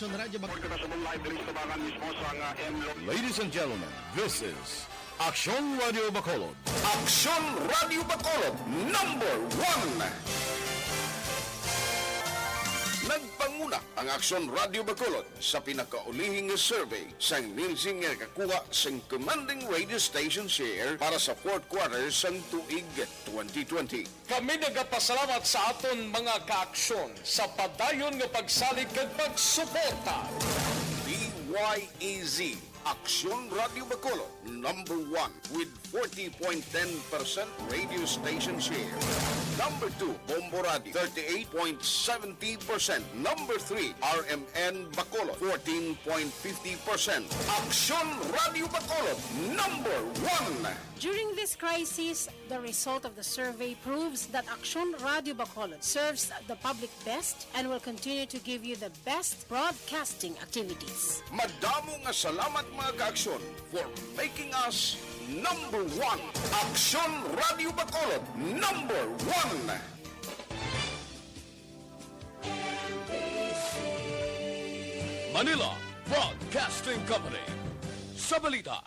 Action Radio Bacolod. Ladies and gentlemen, this is Action Radio Bacolod. Aksyon Radio Bacolod #1. Nagpanguna ang Aksyon Radio Bacolod sa pinakaulihing survey sa Nielsen nga kakuha sa commanding radio station share para sa fourth quarter sang tuig 2020. Kami nagapasalamat sa aton mga kaaksyon sa padayon nga pagsalig kag pagsuporta. DYAZ Aksyon Radio Bacolod #1 with 40.10% radio station share. #2 Bombo Radio 38.70%. #3 RMN Bacolod 14.50%. Aksyon Radio Bacolod #1. During this crisis, the result of the survey proves that Aksyon Radio Bacolod serves the public best and will continue to give you the best broadcasting activities. Madamo nga salamat mga kaaksyon for making us #1. Aksyon Radio Bacolod #1. Manila Broadcasting Company. Sa balita,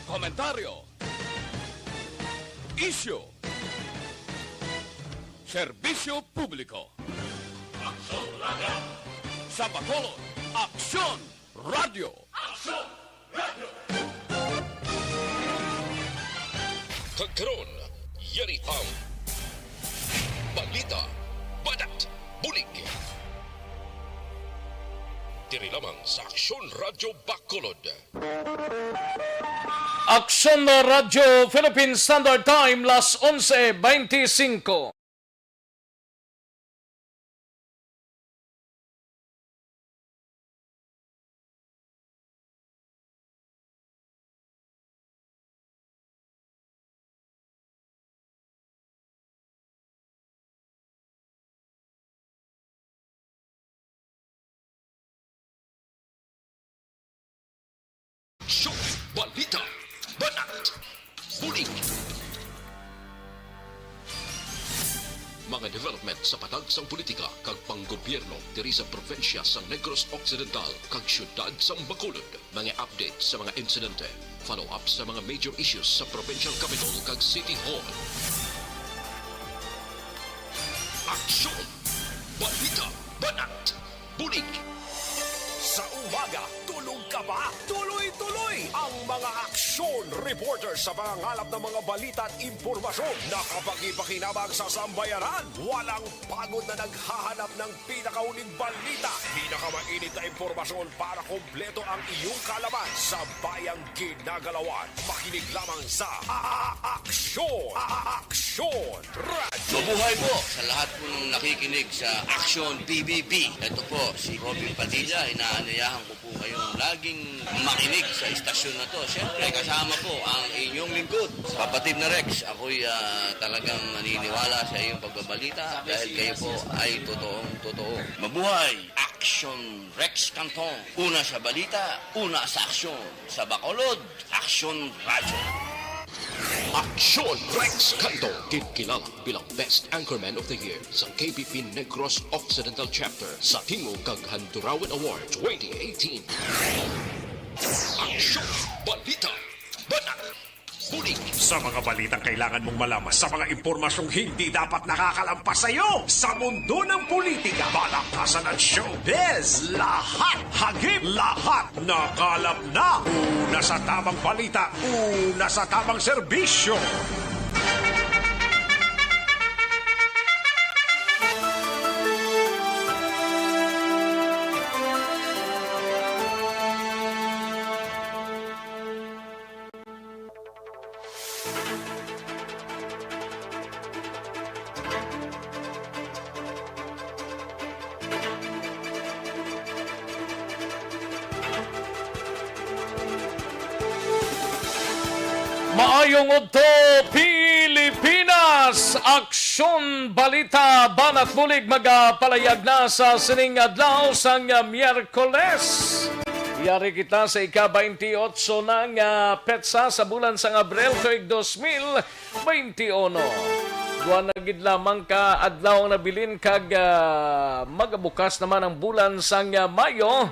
komentaryo, isyu, serbisyo publiko. Aksyon Radio. Sa Bacolod, Aksyon Radio. Aksyon Radio. Kagkaroon, yari ang balita, badat, bulig. Diri lamang sa Aksyon Radio Bacolod. Aksyon Radio Philippine Standard Time, las 11:25. Aksyon, balita, badat, bulig. Mga development sa patagsang politika kag panggobyerno diri sa probinsya sa Negros Occidental kag syudad sa Bacolod. Mga update sa mga insidente, follow up sa mga major issues sa provincial capital kag City Hall. Aksyon, balita, badat, bulig. Sa umaga, tulog ka ba? Tuloy-tuloy ang mga aksyon reporters sa pangangalap ng mga balita at impormasyon na kapag-ipakinabang sa sambayaran. Walang pagod na naghahanap ng pinakauling balita. Pinakamainit na impormasyon para kompleto ang iyong kalaman sa bayang ginagalawan. Makinig lamang sa Aksyon! Aksyon Radio! Mabuhay po sa lahat po ng nakikinig sa Aksyon PBB. Ito po si Robin Padilla. Inaanyayahan ko po kayong laging makinig sa istasyon na to. Siyempre, kasama po ang inyong lingkod. Kapatid na Rex, ako'y talagang naniniwala sa iyong pagbabalita dahil kayo po ay totoong-totoo. Mabuhay! Aksyon Rex Canton. Una sa balita, una sa aksyon. Sa Bacolod, Aksyon Radio. Aksyon Rex Canto, kilala bilang Best Anchorman of the Year sa KBP Negros Occidental Chapter sa Tingog kag Handurawan Award 2018. Aksyon, balita, batat, bulig. Sa mga balitang kailangan mong malaman, sa mga impormasyong hindi dapat nakakalampas sa iyo, sa mundo ng politika, balakasan at showbiz, lahat, hagip, lahat, nakalap na. Una sa tamang balita, una sa tamang serbisyo. Maayong udto Pilipinas, Aksyon Balita Banat Bulig magapalayag na sa sining adlaw sang Miyerkules. Yari kita sa ika-28 ng petsa sa bulan sang Abril tuig 2021. Duwa na gid lamang ka adlaw ang nabilin kag magabukas naman ang bulan sang Mayo.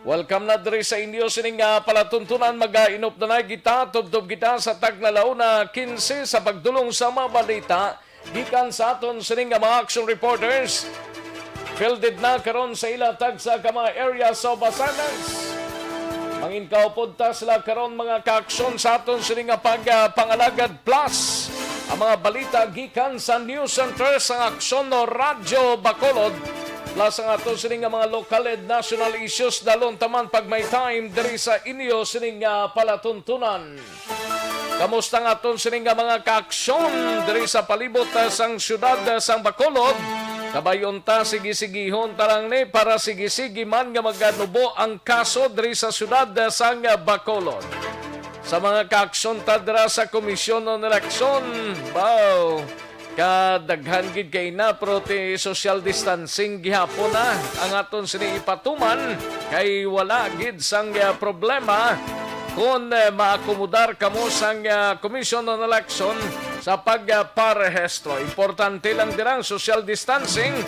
Welcome na diri sa inyo sining palatuntunan mag-inop na kita tubtob kita sa tagnalauna 15 sa pagdulong sa mga balita gikan sa aton sining mga action reporters. Fielded na karon sa ilatag sa mga area sa Basanas. Mangin kaupunta sila karon mga kaaksyon sa aton sining pag-pangalagad plus ang mga balita gikan sa News Center sa Aksyon no Radyo Bacolod. Plus ang ato sining mga local and national issues dalon taman pag may time diri sa inyo sining palatuntunan. Kamusta nga aton sining mga kaaksyon diri sa palibot sang syudad sang Bacolod? Kabayon ta sige-sigihon talang ni para sige-sige man nga maganubo ang kaso diri sa syudad sang Bacolod. Sa mga kaaksyon ta dira sa komisyon ng eleksyon, wow! Kadaghan gid kay na pero ti social distancing gihapon na ang aton sini ipatuman kay wala gid sang problema kung maakomodar kamo sang Commission on Election sa pagparehistro. Importante lang dirang social distancing,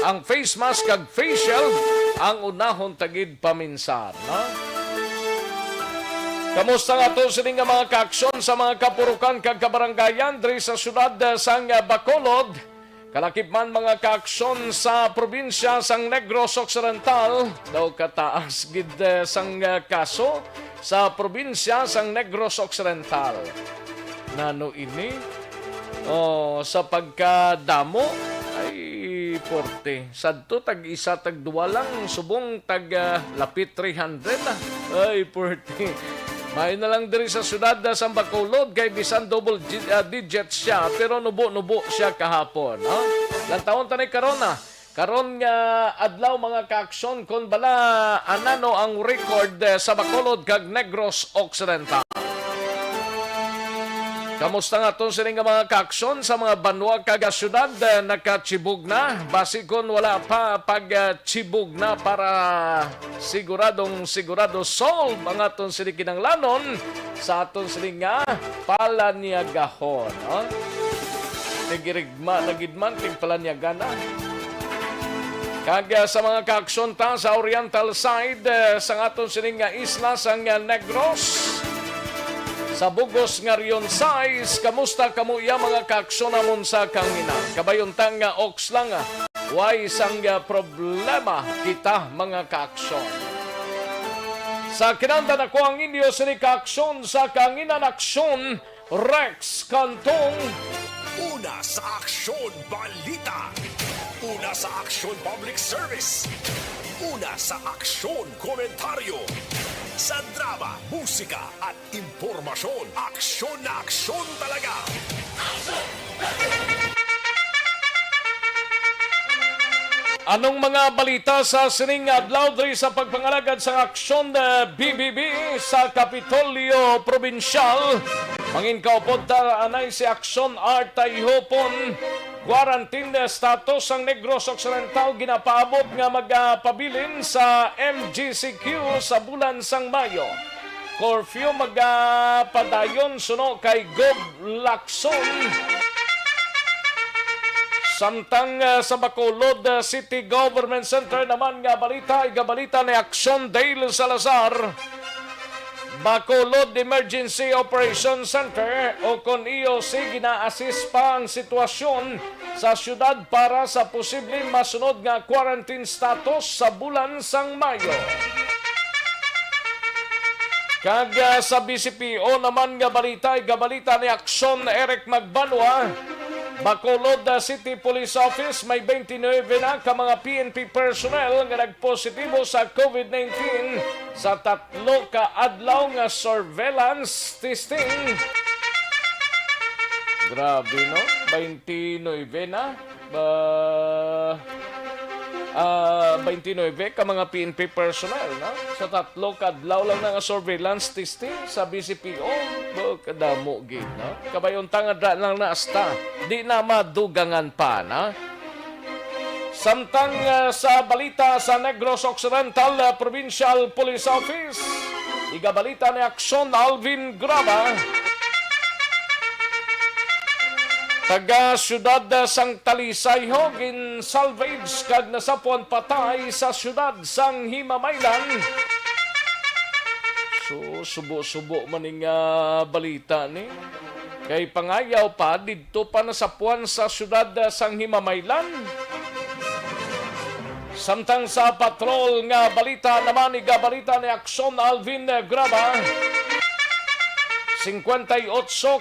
ang face mask kag facial ang unahon tagid paminsan, no? Kamusta nga to sining mga kaaksyon sa mga kapurukan kag kabaranggayan diri sa syudad sang Bacolod? Kalakip man mga kaaksyon sa probinsya sang Negros Occidental, daw kataas gid sang kaso sa probinsya sang Negros Occidental. Nano ini? Sa pagkadamo ay porte. Sadto tag isa tag duwa lang, subong tag lapit 300 na. Ay porte. May na lang diri sa syudad sa Bacolod kay bisan double digits siya pero nubo-nubo siya kahapon. Lantawon tanay karon na. Karon nga adlaw mga kaaksyon kon bala anano ang record sa Bacolod kag Negros Occidental. Kamusta nga to sining mga kaaksyon sa mga banwa kag syudad nakachibog na? Basikon wala pa pag-chibog na para sigurado solve ang aton sining kinanglanon sa aton sining nga palanyagahon. Nagirigma nagidman ting palanyagan na. Kag sa mga kaaksyon ta sa oriental side sa aton sining nga isla sang Negros. Sa Bugos nga riyon size, kamusta kamo iya mga kaaksyon namon sa kangina? Kabayontang nga ox lang why sang problema kita mga kaaksyon. Sa kinanda na ko ang inyo sini kaaksyon sa kanginan aksyon, Rex Cantong. Una sa Aksyon Balita. Una sa Aksyon Public Service. Una sa Aksyon Komentaryo. Sa drama, musika at impormasyon, aksyon na aksyon talaga. Anong mga balita sa sining adlaw diri sa pagpangalagad sa aksyon BBB sa Kapitolyo Provincial? Mangin kaupod ta anay si Aksyon Art Ihopon. Quarantine status ang Negros Occidental ginapaabot nga magpabilin sa MGCQ sa bulan sang Mayo. Curfew magpadayon suno kay Gob Lacson. Samtang sa Bacolod City Government Center naman nga balita, igabalita ni Aksyon Dale Salazar. Bacolod Emergency Operation Center o kon EOC gina-assist pa ang sitwasyon sa syudad para sa posibleng masunod nga quarantine status sa bulan sang Mayo. Kag sa BCPO naman nga balita, igabalita ni Aksyon Eric Magbanwa. Bacolod City Police Office may 29 na ka mga PNP personnel nga nagpositibo sa COVID-19 sa 3 ka adlaw nga surveillance testing. Grabe, no? 29 na. 29 ka mga PNP personnel, no? Sa 3 ka adlaw lang nga surveillance testing sa BCPO. Kadamo gid, no? Kabayon tanga lang na asta. Di na madugangan pa, na? Samtang sa balita sa Negros Occidental Provincial Police Office, igabalita ni Aksyon Alvin Graba. Taga syudad sang Talisay ho gin salvage kag nasapuan patay sa syudad sang Himamaylan. So subo-subo maning balita ni. Kay pangayaw pa didto pa nasapuan sa syudad sang Himamaylan. Samtang sa patrol nga balita naman igabalita ni Akson Alvin Graba. 58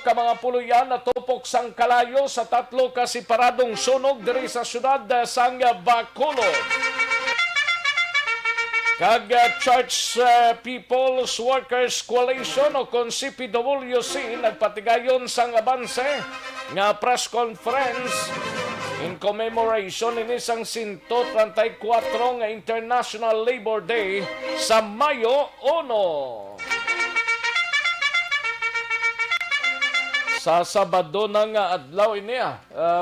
ka mga puluyan na tupok sang kalayo sa 3 ka separadong sunog diri sa syudad sang Bacolod. Kag Church People's Workers Coalition o kon CPWC nagpatigayon sang abanse nga press conference in commemoration ini sang 134 nga International Labor Day sa Mayo 1. Sa Sabado na nga adlaw ini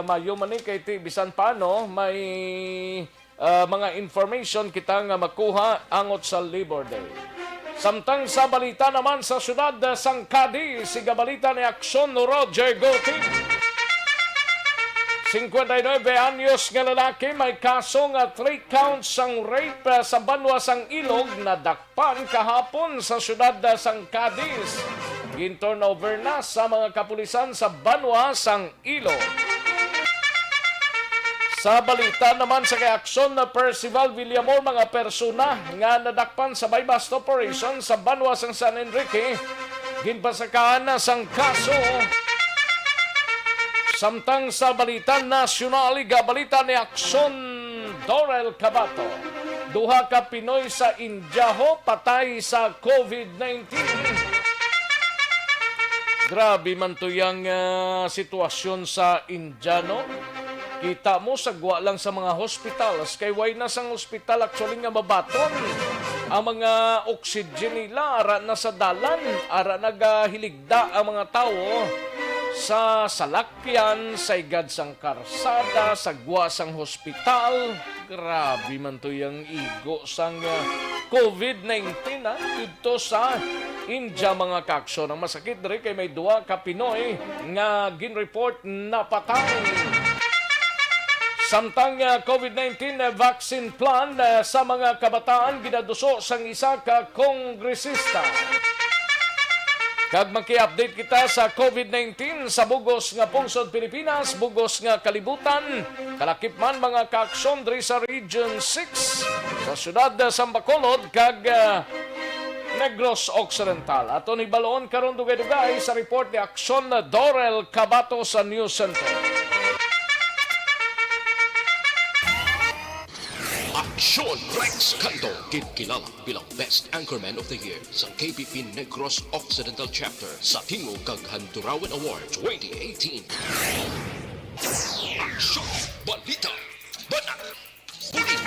Mayo man ni kay ti bisan paano may mga information kita nga makuha angot sa Labor Day. Samtang sa balita naman sa syudad sang Cadiz, siga balita ni Akson Roger Goti. 59 anyos nga lalaki may kaso nga 3 counts sang rape sa Banwa sang Ilog na dakpan kahapon sa syudad sang Cadiz. Gin-turnover na sa mga kapulisan sa Banwa sang Ilog. Sa balita naman sa reaksyon na Percival Villamor, mga persona nga nadakpan sa bypass operation sa Banwa sang San Enrique, ginpasakaan na sang kaso. Samtang sa balita nasyonal, igabalita ni Akson Dorel Cabato. 2 ka Pinoy sa India ho patay sa COVID-19. Grabe man to yung sitwasyon sa India, no? Kita mo, sagwa lang sa mga hospitals. Kay way na sang hospital actually nga mabaton. Ang mga oxygen nila, ara na sa dalan, ara nagahiligda ang mga tao sa salakyan, sa igad sang karsada, sagwa sang hospital. Grabe man to yung igo sang COVID-19 dito sa India mga kaksyon. Ang masakit rin kay may 2 ka Pinoy nga ginreport na patay. Samtang COVID-19 vaccine plan sa mga kabataan ginaduso sang isa ka kongresista. Kag maki-update kita sa COVID-19 sa bugos nga pungsod Pilipinas, bugos nga kalibutan, kalakip man mga kaaksyon diri sa Region 6 sa syudad sa Bacolod kag Negros Occidental. Ato ni baloon karon dugay-dugay sa report ni Akson Dorel Cabato sa News Center. Sean Rex Canto, kilala bilang Best Anchorman of the Year sa KBP Negros Occidental Chapter sa Tingog kag Handurawan Award 2018. Action! Balita! Banat! Pulit!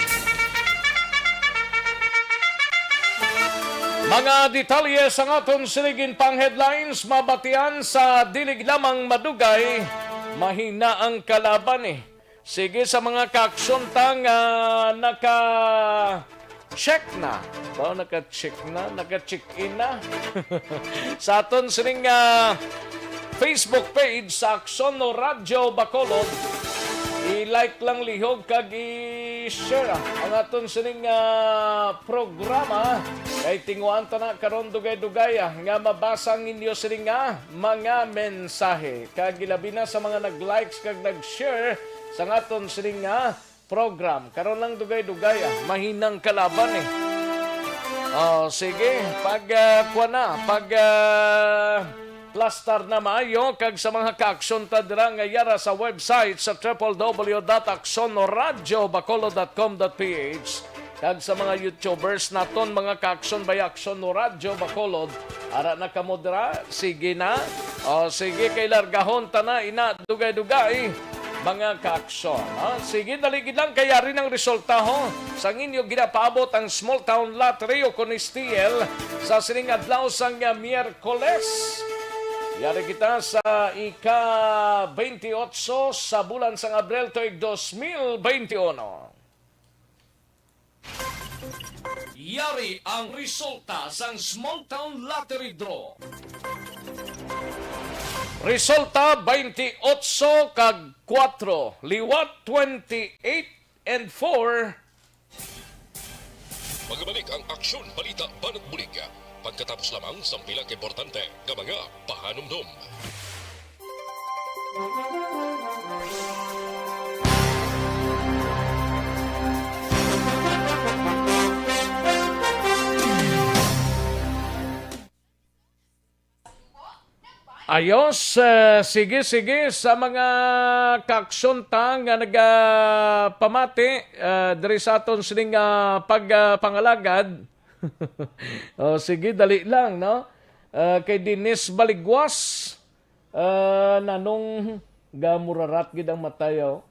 Mga detalye sa aton siligin pang headlines, mabatian sa dilig lamang madugay, mahina ang kalaban Sige sa mga kaksyuntang naka-check na. Naka-check na? Naka-check-in na? Sa aton sining Facebook page sa Akson Radio Bacolod, i-like lang lihog kag i-share ang aton sining programa. Kay tinguan ta na karon dugay-dugay nga mabasa ninyo sining mga mensahe. Kag ilabi na sa mga nag-likes kag nag-share sa aton sining program. Karon lang dugay-dugay mahinang kalaban sige, pag plastar na maayo kag sa mga kaaksyon ta dira nga yara sa website sa www.aksonradiobacolod.com.ph kag sa mga YouTubers naton mga kaaksyon by Akson Radio Bacolod ara na kamo dira, sige na sige kay largahon ta na ina dugay-dugay mga kaaksyon. Sige, daligid lang kaya rin ang resulta sa inyo ginapaabot ang Small Town Lottery o Conistiel sa sining adlaw sang Miyerkules. Yari kita sa ika-28 sa bulan sang Abril tuig 2021. Yari ang resulta sang Small Town Lottery Draw. Resulta 28 kag 4, liwat 28 and 4. Magbalik ang Aksyon Balita Banat Bulig. Pagkatapos lamang sa pilang importante nga mga pahanumdum. Ayos, sige sa mga kaksunta nga nagpamati diri sa aton sining pagpangalagad. O sige, dali lang, no? Kay Denise Baligwas, nanong gamurarat gid ang matayo.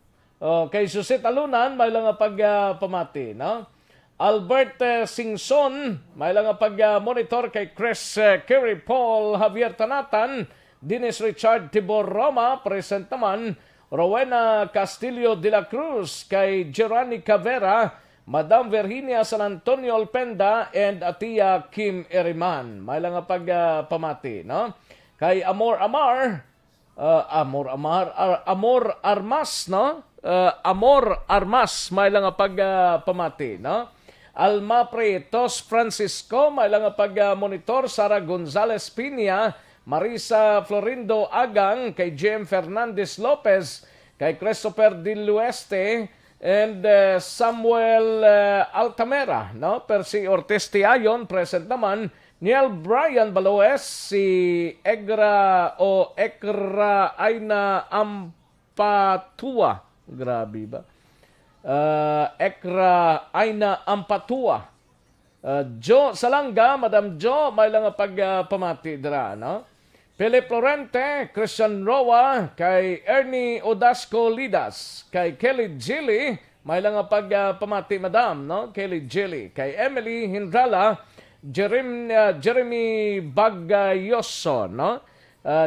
Kay Susit Alunan, may lang nga pagpamati, no? Albert Singson, may lang nga pag-monitor kay Chris Kerry Paul Javier Tanatan, Dennis Richard Tibor Roma, present naman, Rowena Castillo de la Cruz, kay Gerani Cavera, Madam Virginia San Antonio Alpenda, and Atia Kim Eriman. May lang nga pagpamati, no? Kay Amor Armas, no? Amor Armas, may lang nga pagpamati, no? Alma Pretos Francisco, may lang nga pag-monitor, Sara Gonzales Piña, Marisa Florindo Agang, kay Jem Fernandez Lopez, kay Christopher Dilueste, and Samuel Altamera, no? Percy Ortiz Tiayon, present naman, Neil Brian Baloes, si Ekra Aina Ampatua, grabe ba? Ekra Aina Ampatua, Jo Salanga, Madam Jo, may lang nga pagpamati dira, no? Philip Lorente, Christian Roa, kay Ernie Odasco Lidas, kay Kelly Gilly, may lang nga pagpamati, Madam, no? Kelly Gilly, kay Emily Hindrala, Jeremy Bagyoso, no?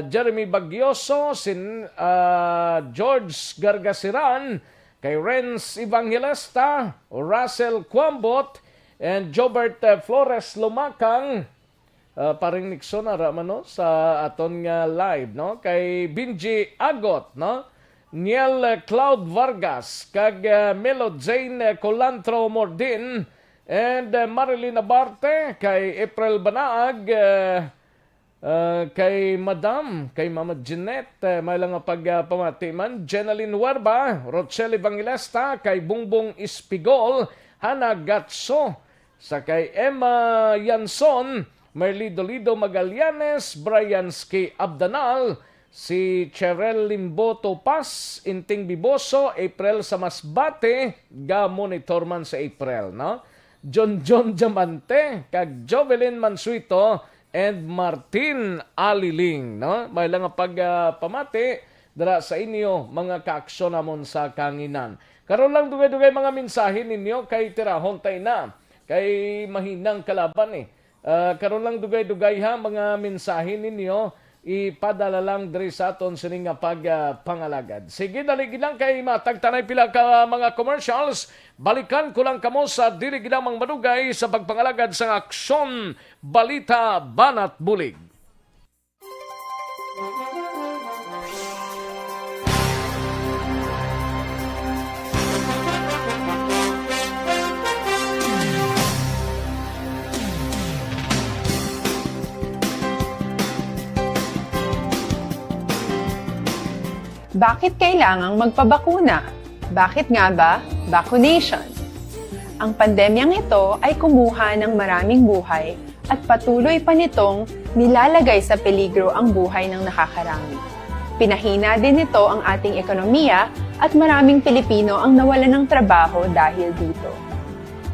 Jeremy Bagyoso, George Gargasiran, kay Renz Evangelista, Russell Quambot, and Jobert Flores Lumakang, paring Nixon ara man, no, sa aton nga live, no? Kay Binji Agot, no? Niel Cloud Vargas, kag Melo Jane Colantro Mordin, and Marilyn Abarte, kay April Banaag, kay Mama Jeanette, may lang nga pagpamati man, Jenaline Huerba, Rochelle Evangelista, kay Bungbong Ispigol, Hana Gatso, sa kay Emma Yanson, Merly Dolido Magallanes, Brian Ski Abdanal, si Cherel Limbo Topas, Inting Biboso, April Samasbate, ga-monitor man sa April, no? John Diamante, kag Jovelyn Mansuito, and Martin Aliling, no? May lang nga pagpamati dara sa inyo mga kaaksyon namon sa kanginan. Karon lang dugay-dugay mga mensahe ninyo kay tirahon tay na, kay mahinang kalaban eh. Karon lang dugay-dugay ha mga mensahe ninyo, ipadala lang diri sa aton sining nga pagpangalagad. Sige, dali lang kay matagtanay pila ka mga commercials. Balikan ko lang kamo sa dili ginamang madugay sa pagpangalagad sa Aksyon Balita Banat Bulig. Bakit kailangang magpabakuna? Bakit nga ba vaccination? Ang pandemyang ito ay kumuha ng maraming buhay at patuloy pa nitong nilalagay sa peligro ang buhay ng nakakarami. Pinahina din nito ang ating ekonomiya at maraming Pilipino ang nawalan ng trabaho dahil dito.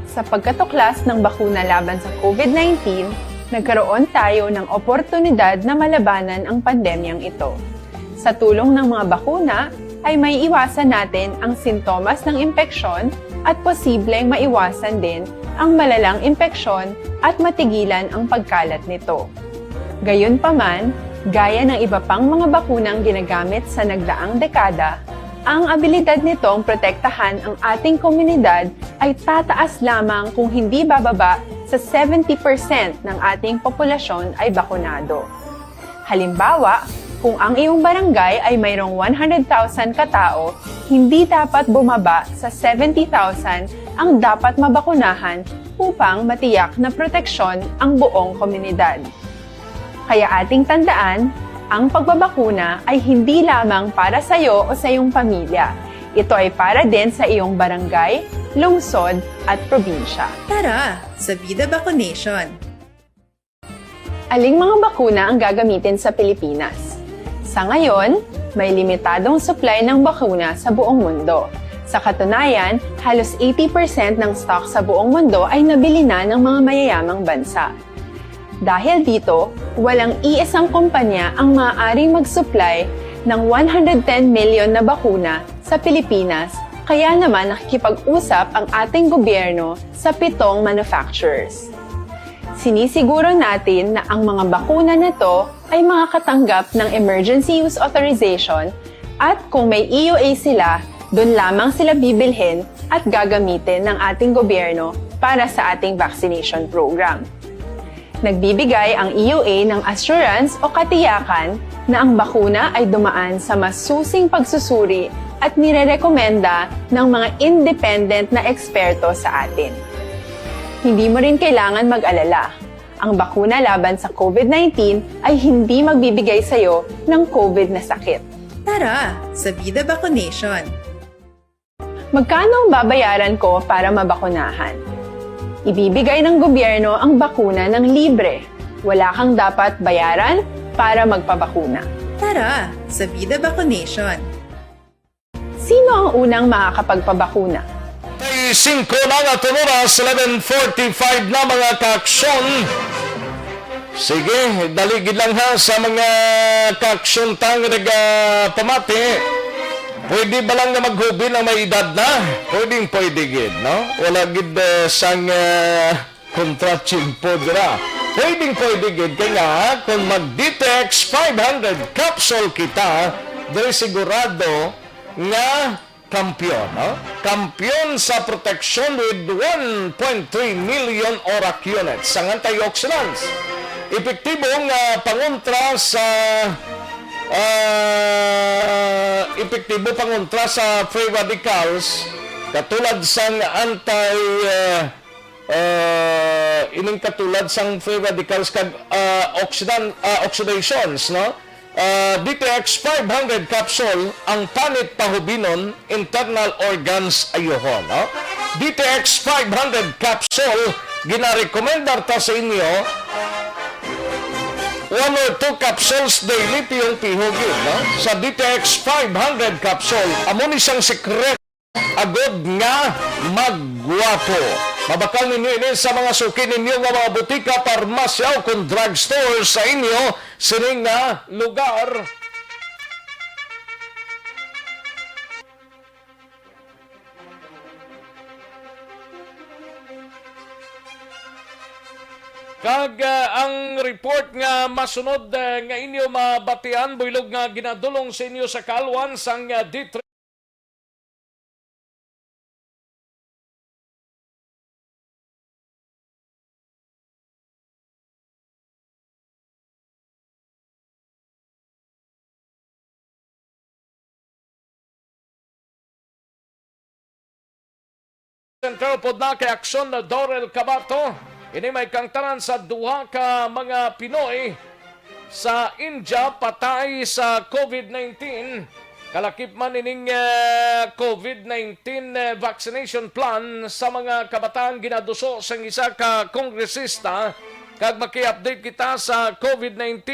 Sa pagkatuklas ng bakuna laban sa COVID-19, nagkaroon tayo ng oportunidad na malabanan ang pandemyang ito. Sa tulong ng mga bakuna, ay may iwasan natin ang sintomas ng impeksyon at posibleng maiwasan din ang malalang impeksyon at matigilan ang pagkalat nito. Gayunpaman, gaya ng iba pang mga bakunang ginagamit sa nagdaang dekada, ang abilidad nitong protektahan ang ating komunidad ay tataas lamang kung hindi bababa sa 70% ng ating populasyon ay bakunado. Halimbawa, Kung ang iyong barangay ay mayroong 100,000 katao, hindi dapat bumaba sa 70,000 ang dapat mabakunahan upang matiyak na proteksyon ang buong komunidad. Kaya ating tandaan, ang pagbabakuna ay hindi lamang para sa iyo o sa iyong pamilya. Ito ay para din sa iyong barangay, lungsod at probinsya. Tara, sa Vida Vaccination! Aling mga bakuna ang gagamitin sa Pilipinas? Sa ngayon, may limitadong supply ng bakuna sa buong mundo. Sa katunayan, halos 80% ng stock sa buong mundo ay nabili na ng mga mayayamang bansa. Dahil dito, walang iisang kumpanya ang maaaring mag-supply ng 110 million na bakuna sa Pilipinas, kaya naman nakikipag-usap ang ating gobyerno sa 7 manufacturers. Sinisiguro natin na ang mga bakuna na to ay makakatanggap ng Emergency Use Authorization at kung may EUA sila, doon lamang sila bibilhin at gagamitin ng ating gobyerno para sa ating vaccination program. Nagbibigay ang EUA ng assurance o katiyakan na ang bakuna ay dumaan sa masusing pagsusuri at nirerekomenda ng mga independent na eksperto sa atin. Hindi mo rin kailangan mag-alala. Ang bakuna laban sa COVID-19 ay hindi magbibigay sa'yo ng COVID na sakit. Tara, sa Vida Vaccination! Magkano ang babayaran ko para mabakunahan? Ibibigay ng gobyerno ang bakuna ng libre. Wala kang dapat bayaran para magpabakuna. Tara, sa Vida Vaccination! Sino ang unang makakapagpabakuna? Ay 5 na nga oras, 11:45 na mga kaaksyon. Sige, daligid lang ha sa mga kaaksyon tang pamati. Pwede ba lang na maghubi na may edad na? Pwede gid, no? Wala gid sang contracting po dira. Pwede gid kaya kung mag-Ditex 500 capsule kita, dahil sigurado nga kampiyon, no? Kampiyon sa protection with 1.3 million ORAC units ang antioxidants. Epektibong pangontra sa free radicals katulad sang katulad sang free radicals kag oxidations, no? DTX 500 capsule ang panit pahubinon internal organs ayohon, no? DTX 500 capsule ginarekomendar ta sa inyo 1 or 2 capsules daily piyong pihugin, no? Sa DTX 500 capsule amo ni siyang sekreto agod nga magwapo. Mabakal ninyo ini sa mga suki ninyo nga mga butika, parmasya o kung drugstore sa inyo sining nga lugar. Kag ang report nga masunod nga inyo mabatian buylog nga ginadulong sa inyo sa kalwan sang D3 Center pod na kay aksyon na Dorel Cabato. Ini may kangtanan sa duha ka mga Pinoy sa India patay sa COVID-19. Kalakip man ining COVID-19 vaccination plan sa mga kabataan ginaduso sa isa ka kongresista. Kag maki-update kita sa COVID-19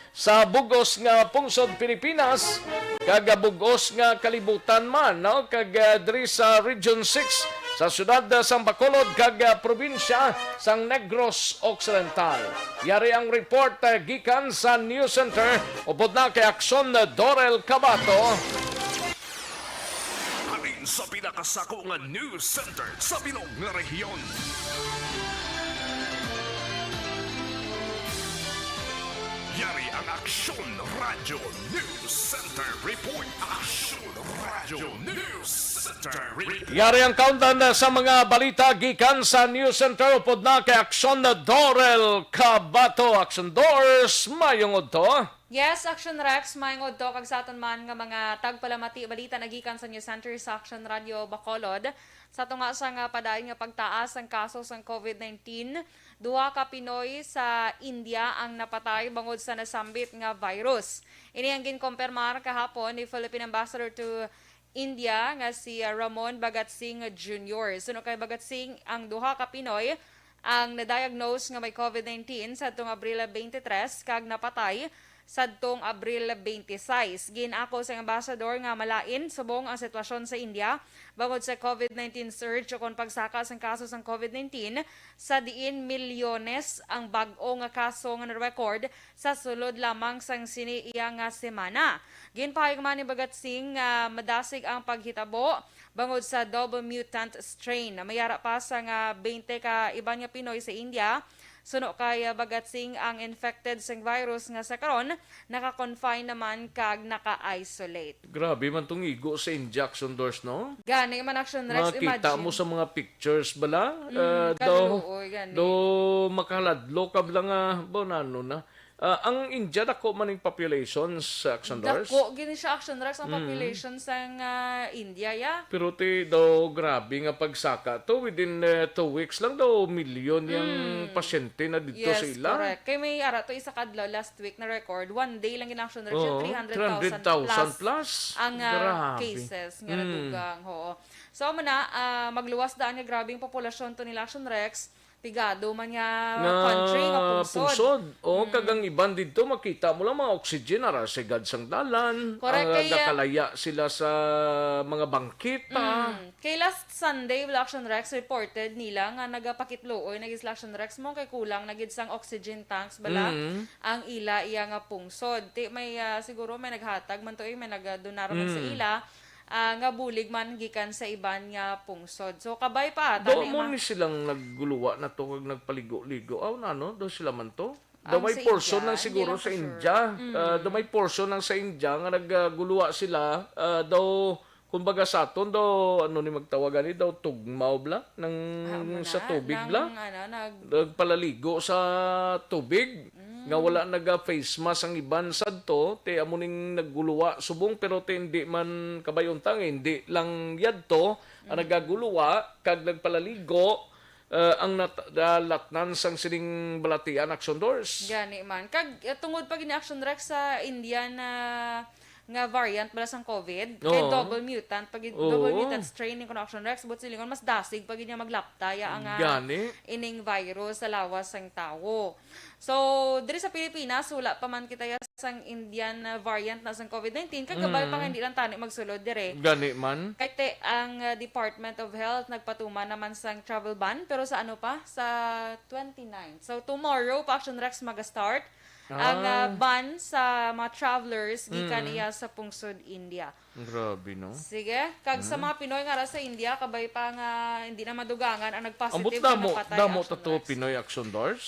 sa bugos nga pungsod Pilipinas kag bugos nga kalibutan man, no? Kag diri sa Region 6 sa siyudad sang Bacolod kag probinsya sang Negros Occidental. Yari ang report gikan sa News Center upod na kay aksyon Dorel Cabato. Halin sa pinakasako nga News Center sa Bilog nga rehiyon. Yari ang Aksyon Radio News Center Report. Aksyon Radio News Center Report. Yari ang countdown sa mga balita gikan sa News Center upod na kay aksyon Dorel Cabato. Action Doors, mayong udto. Yes, Action Rex, maingod to kag sa aton man nga mga tagpalamati balita nagikan sa News Center sa Action Radio Bacolod. Sa tunga sa nga padayon nga pagtaas ang kaso sa COVID-19, duha ka Pinoy sa India ang napatay bangod sa nasambit nga virus. Ini ang ginkompirmar kahapon ni Philippine Ambassador to India nga si Ramon Bagatsing Jr. Suno kay Bagatsing, ang duha ka Pinoy ang na-diagnose nga may COVID-19 sa tuong Abril 23 kag napatay sadtong Abril 26. Ginako sa ambassador nga malain subong ang sitwasyon sa India bangod sa COVID-19 surge o kon pagsaka sa kaso sa COVID-19 sa diin milyones ang bag-o nga kaso nga na-record sa sulod lamang sang siniiya nga semana. Ginpahayag man ni Bagatsing madasig ang paghitabo bangod sa double mutant strain. Mayara pa sa nga 20 ka iban nga Pinoy sa India. Suno kay Bagatsing ang infected sa virus nga sa karon naka-confine naman kag naka-isolate. Grabe man tong igo sa injection doors, no? Gani man Action Rex, Makita imagine. mo sa mga pictures bala, kaluoy, gani. do makaladlo ka lang bonano na. Ang India dako man yung population sa Action Doors. Dako gini siya Action Rex ang population sa India ya. Pero ti daw grabe nga pagsaka to within 2 weeks lang daw milyon yung pasyente na dito Yes, sa ila. correct. Kay may ara to isa kadlaw last week na record, one day lang gin Action Rex Oo, 300,000 plus ang Grabe. cases nga nadugang. Oo. So muna magluwas daan nga grabing populasyon to nila Action Rex. Pigado man nga country nga pungsod. O kagang iban dito makita mo lang mga oxygen ara sa gadsang dalan. Correct, kaya- Nakalaya sila sa mga bangkita. Kay last Sunday, Action Rex reported nila nga nagapakitluoy nagis Action Rex mo kay kulang nagid sang oxygen tanks bala ang ila iya nga pungsod. Ti may siguro may naghatag man to may nagdonar man sa ila. Nga bulig man gikan sa iban nga pungsod. So kabay pa Do tani mo ni silang nagguluwa na to kag nagpaligo-ligo. Aw nano, do sila man to. Do Ang may sa portion India, ng siguro hindi sa lang for India. Do may portion ng sa India nga nagguluwa sila daw kumbaga sa aton daw ano ni magtawagan ni daw tugmaw bla ng sa tubig bla. Nagpalaligo sa tubig nga wala naga-face mask ang iban sadto te amo ning nagguluwa subong pero te hindi man kabayuntang hindi lang yadto ang nagaguluwa kag nagpalaligo ang nalatnan sang sining balatian Action Doors. Gani man. Kag tungod pag ini Action Rex sa India na nga variant bala sang COVID, kay Oo. double mutant, pag double mutant strain ni Action Rex, but silingon mas dasig pag niya maglaptaya ang Gani. ining virus sa lawas sang tawo. So, diri sa Pilipinas, wala pa man kita sang Indian variant na sang COVID-19, kagabay pa nga hindi lang tani magsulod dire. Gani man. Kahit ang Department of Health nagpatuma naman sang travel ban, pero sa ano pa? Sa 29. So, tomorrow, pa Action Rex mag-start. Ang ban sa mga travelers gikan iya sa pungsod India. Grabe no. Sige, kag sa mga Pinoy nga ra sa India kabay pa nga hindi na madugangan ang Ambot nagpositive damo na patay. damo Action to Rex. Pinoy Action Doors.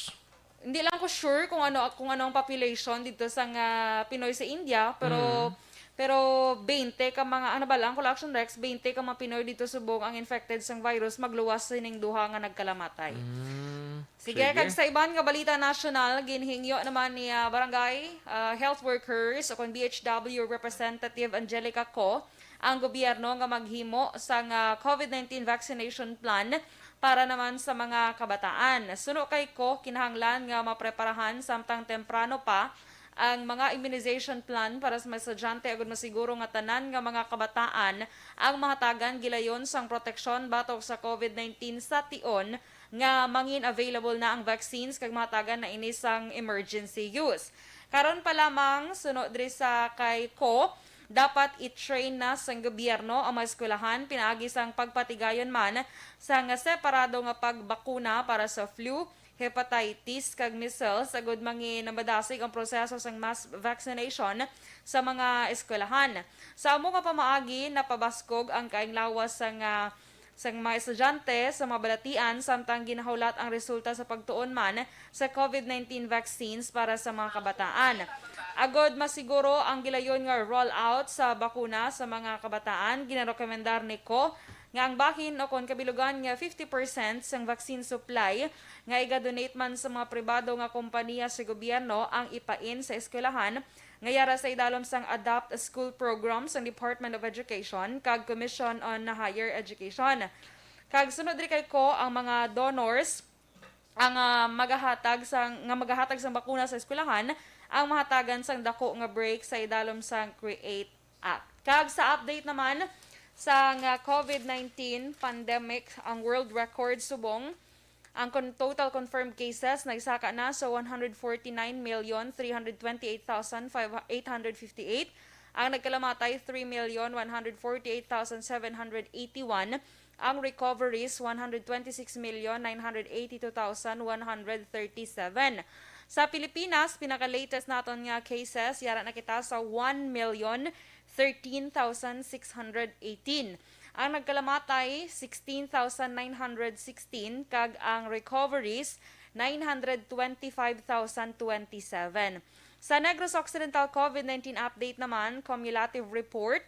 Hindi lang ko sure kung ano ang population dito sa Pinoy sa India, pero 20 ka mga ano ba lang Action Rex 20 ka mga Pinoy dito subong ang infected sang virus magluwas sining duha nga nagkalamatay. Sige, kag sa iban nga balita national, ginhingyo naman ni barangay health workers o kon BHW Representative Angelica Co ang gobyerno nga maghimo sa COVID-19 vaccination plan para naman sa mga kabataan. Suno kay Ko, kinahanglan nga mapreparahan samtang temprano pa ang mga immunization plan para sa mga estudyante agud masiguro nga tanan nga mga kabataan ang mahatagan gilayon sang proteksyon batok sa COVID-19 sa tion nga mangin available na ang vaccines kag mahatagan na ini sang emergency use. Karon pa lamang sunod diri sa kay Ko, dapat i-train na sang gobyerno ang mga eskwelahan pinaagi sang pagpatigayon man sa nga separado nga pagbakuna para sa flu, hepatitis kag measles sagud mangin namadasig ang proseso sang mass vaccination sa mga eskwelahan. Sa amo nga pamaagi napabaskog ang kaing lawas sa mga estudyante sa mga balatian samtang ginahawlat ang resulta sa pagtuon man sa COVID-19 vaccines para sa mga kabataan. Agod masiguro ang gilayon nga rollout sa bakuna sa mga kabataan, ginarekomendar ni Ko nga ang bahin o kon kabilugan nga 50% sang vaccine supply nga iga-donate man sa mga pribado nga kompanya sa gobyerno ang ipain sa eskwelahan ngayara sa idalom sang Adapt School Program sang Department of Education kag Commission on Higher Education. Kag sunod rin kay ko ang mga donors ang magahatag sang bakuna sa eskwelahan ang mahatagan sang dako nga break sa idalom sang CREATE Act. Kag sa update naman sa COVID-19 pandemic, ang world record subong ang total confirmed cases nagsaka na sa 149,328,858. Ang nagkalamatay 3,148,781. Ang recoveries 126,982,137. Sa Pilipinas, pinaka-latest naton nga cases yara na kita sa 1,013,618. Ang nagkalamatay 16,916 kag ang recoveries 925,027. Sa Negros Occidental COVID-19 update naman, cumulative report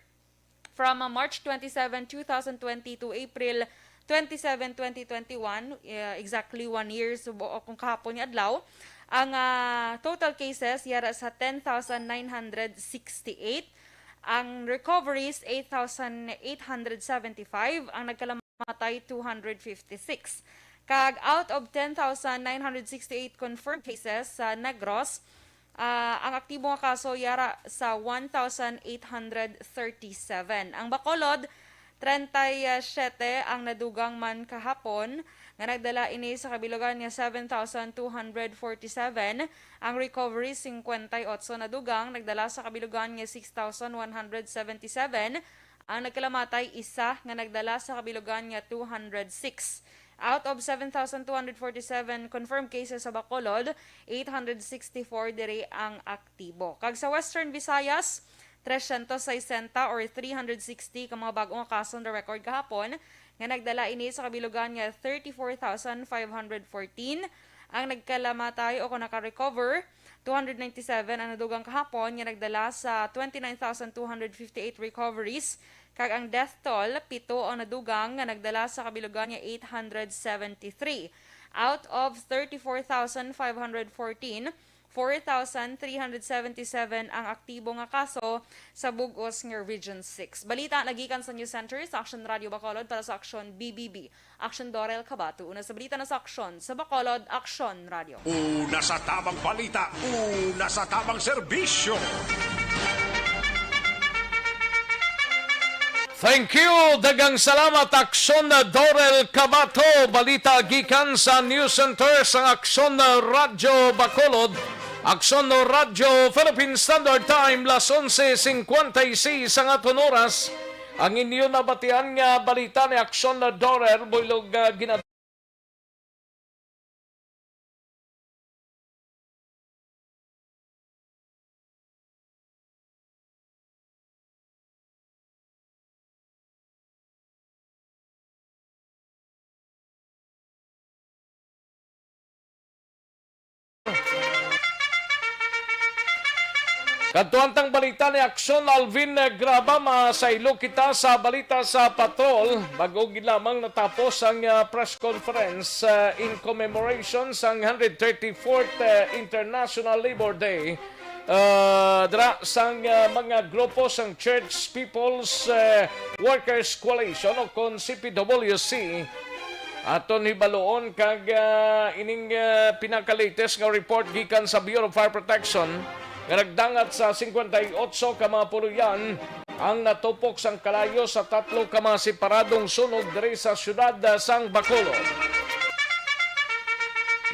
from March 27, 2020 to April 27, 2021, exactly 1 year kung kahapon ni adlaw, ang total cases yara sa 10,968. Ang recoveries 8,875, ang nagkalamatay 256. Kag out of 10,968 confirmed cases sa Negros, ang aktibo nga kaso yara sa 1,837. Ang Bacolod 37 ang nadugang man kahapon nga nagdala ini sa kabilugan nga 7,247. Ang recovery 58 nadugang nagdala sa kabilugan nga 6,177. Ang nagkalamatay isa nga nagdala sa kabilugan nga 206. Out of 7,247 confirmed cases sa Bacolod, 864 diri ang aktibo. Kag sa Western Visayas, 360 or 360 ka mga bagong kaso na record kahapon nga nagdala ini sa kabilugan nga 34,514. Ang nagkalamatay o kung naka-recover 297 ang nadugang kahapon nga nagdala sa 29,258 recoveries. Kag ang death toll 7 ang nadugang nga nagdala sa kabilugan nga 873. Out of 34,514, 4,377 ang aktibo nga kaso sa bugos nga Region 6. Balita nagikan sa News Center sa Action Radio Bacolod para sa Action BBB. Action Dorel Cabato. Una sa balita na sa Action sa Bacolod, Action Radio. Una sa tamang balita, una sa tamang serbisyo. Thank you. Dagang salamat, Aksyon Dorel Cabato. Balita gikan sa News Center sa Aksyon Radio Bacolod. Aksyon Radio Philippine Standard Time, las 11:56 ang aton oras. Ang inyo nabatian nga balita ni Aksyon Dorel, builog ginat Katuantang balita ni Aksyon Alvin Grabama sa ilo kita sa balita sa patrol. Mag-ugi lamang natapos ang press conference in commemoration sa 134th International Labor Day. Dra sang mga grupo sang Church People's Workers Coalition o kon CPWC aton hibaloon kag ining pinaka-latest nga report gikan sa Bureau of Fire Protection nga nagdangat sa 58 ka mga puluyan ang natupok sang kalayo sa 3 ka mga separadong sunog diri sa syudad sang Bacolod.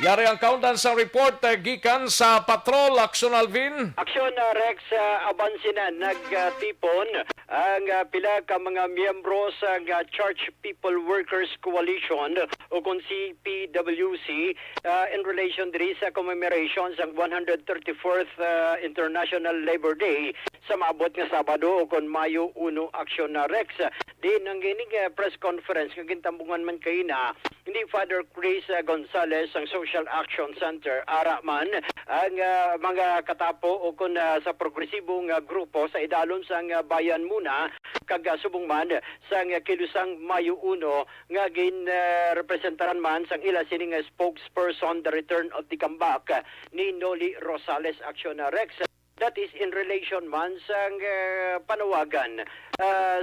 Yari ang countdown sa report gikan sa Patrol. Aksyon Alvin. Aksyon Rex, abansinan nagtipon ang pila ka mga miyembro sa Church People Workers Coalition o kung CPWC in relation diri sa commemoration sa 134th International Labor Day sa maabot nga Sabado o kung Mayo 1. Aksyon Rex. Din ang gining press conference nga gintambungan man kay na hindi Father Chris Gonzales ang Social Action Center araman ang mga katapo o kung sa progresibong grupo sa idalom sang bayan muna kag subong man sang kilusang Mayo 1 nga gin representaran man sang ila sining spokesperson the return of the comeback ni Noli Rosales. Action Rex. That is in relation man sang panawagan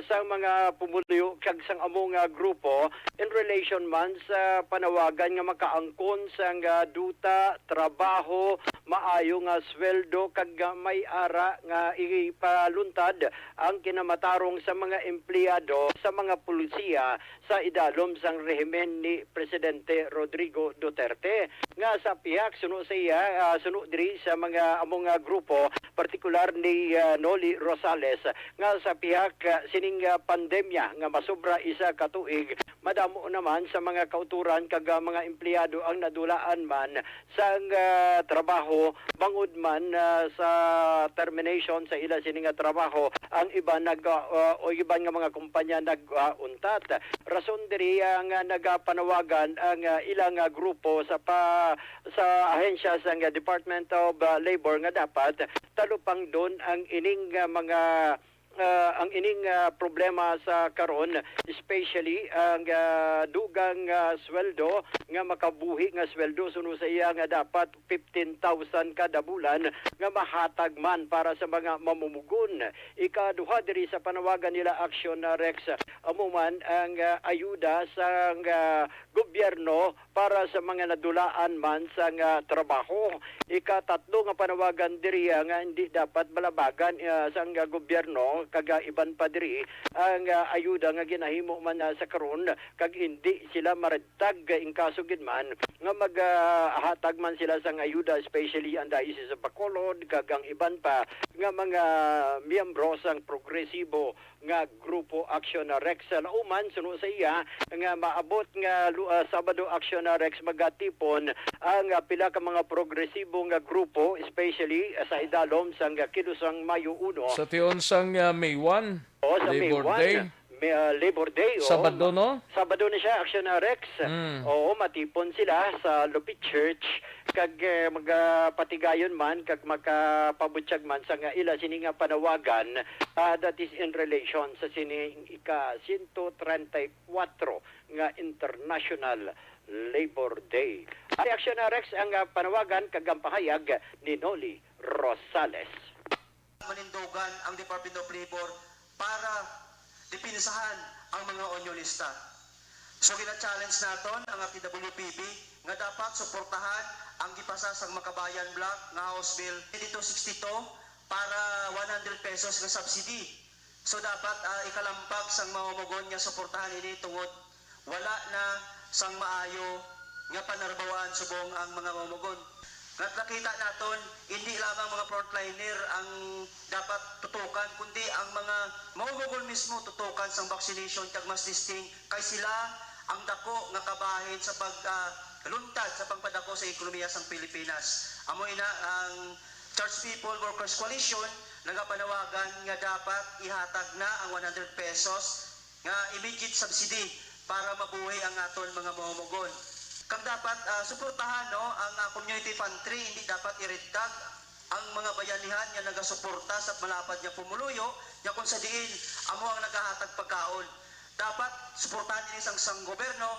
sa mga pumuluyo kag sang among grupo in relation man sa panawagan nga makaangkon sang duta, trabaho, maayo nga sweldo kag may ara nga ipaluntad ang kinamatarong sa mga empleyado sa mga pulisiya sa idalom sang rehimen ni Presidente Rodrigo Duterte. Nga sa pihak suno sa iya suno diri sa mga among grupo partikular ni Noli Rosales nga sa pihak sining pandemya nga masobra isa ka tuig madamo naman sa mga kauturan kag mga empleyado ang nadulaan man sa trabaho bangod man sa termination sa ila sining trabaho ang iba o iban nga mga kumpanya nag-untat. Rason diri nga nagapanawagan ang ilang grupo sa ahensya sa Department of Labor nga dapat talupang doon ang ining problema sa karon, especially ang dugang sweldo nga makabuhi nga sweldo suno sa iya nga dapat 15,000 kada bulan nga mahatag man para sa mga mamumugon. Ikaduha diri sa panawagan nila Action Rex amuman ang ayuda sa gobyerno para sa mga nadulaan man sa trabaho. Ikatatlo nga panawagan diri nga hindi dapat balabagan sa gobyerno kag iban pa diri ang ayuda nga ginahimo man sa karon kag hindi sila maredtag in kaso gid man nga maghatag man sila sa ayuda, especially ang Diocese of Bacolod kag ang iban pa nga mga miyembro sang progresibo nga grupo Action Rex lauman suno sa iya nga maabot nga Sabado Action Rex magatipon ang pila ka mga progresibo nga grupo, especially sa idalom sang Kilusang Mayo 1 Sa tiyon sang May 1, o sa Labor May 1, Day. Labor Day. Sabado, no? Sabado na siya, Action Rex. Oo, matipon sila sa Lupit Church kag magpatigayon man kag makapabutyag man sa nga ila sini nga panawagan that is in relation sa sini ika-134 nga International Labor Day. Ang Action Rex ang panawagan kag ang pahayag ni Noli Rosales. Manindogan ang Department of Labor para dipinsahan ang mga unionista. So gina-challenge naton ang TWPB nga dapat suportahan ang gipasa sang Makabayan Block nga House Bill 2262 para 100 pesos nga subsidy. So dapat ikalampag sang mamumugon nga suportahan ini tungod wala na sang maayo nga panarbawaan subong ang mga mamumugon. Nakita naton hindi lamang mga frontliner ang dapat tutukan kundi ang mga mamumugon mismo tutukan sang vaccination kag mass testing kay sila ang dako nga kabahin sa pagluntad sa pagpadako sa ekonomiya sang Pilipinas. Amo ina ang Church People Workers Coalition nagapanawagan nga dapat ihatag na ang 100 pesos nga immediate subsidy para mabuhay ang aton mga mamumugon. Kag dapat suportahan ang community pantry, hindi dapat iredtag ang mga bayanihan nga nagasuporta sa malapad nga pumuluyo nga kung sa diin amo ang nagahatag pagkaon. Dapat suportahan din sang gobyerno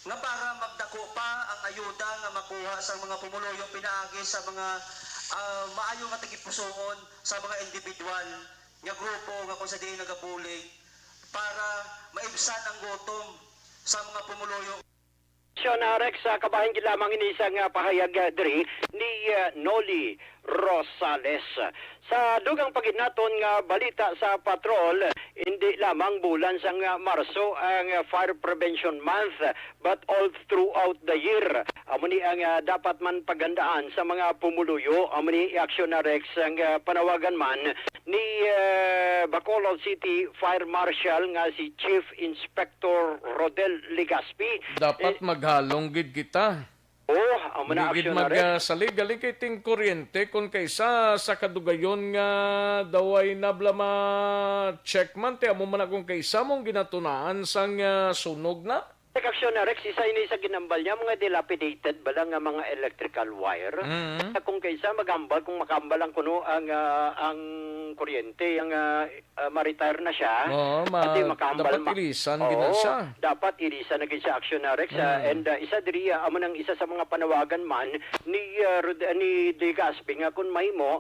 nga para magdako pa ang ayuda nga makuha sa mga pumuluyo pinaagi sa mga maayo nga tagipusoon sa mga individual nga grupo nga kung sa diin nagabulig para maibsan ang gutom sa mga pumuluyo. Rex, kabahin gid lamang ini isang pahayag diri ni Noli Rosales. Sa dugang paginaton nga balita sa patrol, hindi lamang bulan sang Marso ang Fire Prevention Month but all throughout the year. Amo ni ang dapat man pagandaan sa mga pumuluyo, amo ni Action Rex ang panawagan man ni Bacolod City Fire Marshal nga si Chief Inspector Rodel Legaspi. Dapat maghalong gid kita. Amo na Gid Action Rex. magsalig gali kay ting kuryente kung kaysa sa kadugayon nga daway nabla ma check man te amo man kung kaysa mong ginatunaan sang sunog na. Action Rex, isa ini sa ginambal niya mga dilapidated bala nga mga electrical wire. Kung kaysa magambal kung makambal ang kuno ang kuryente ang ma-retire na siya. Dapat ilisan gina siya. Dapat ilisan na gid siya action na Rex. And isa diri amo nang isa sa mga panawagan man ni Legazpi nga kun mahimo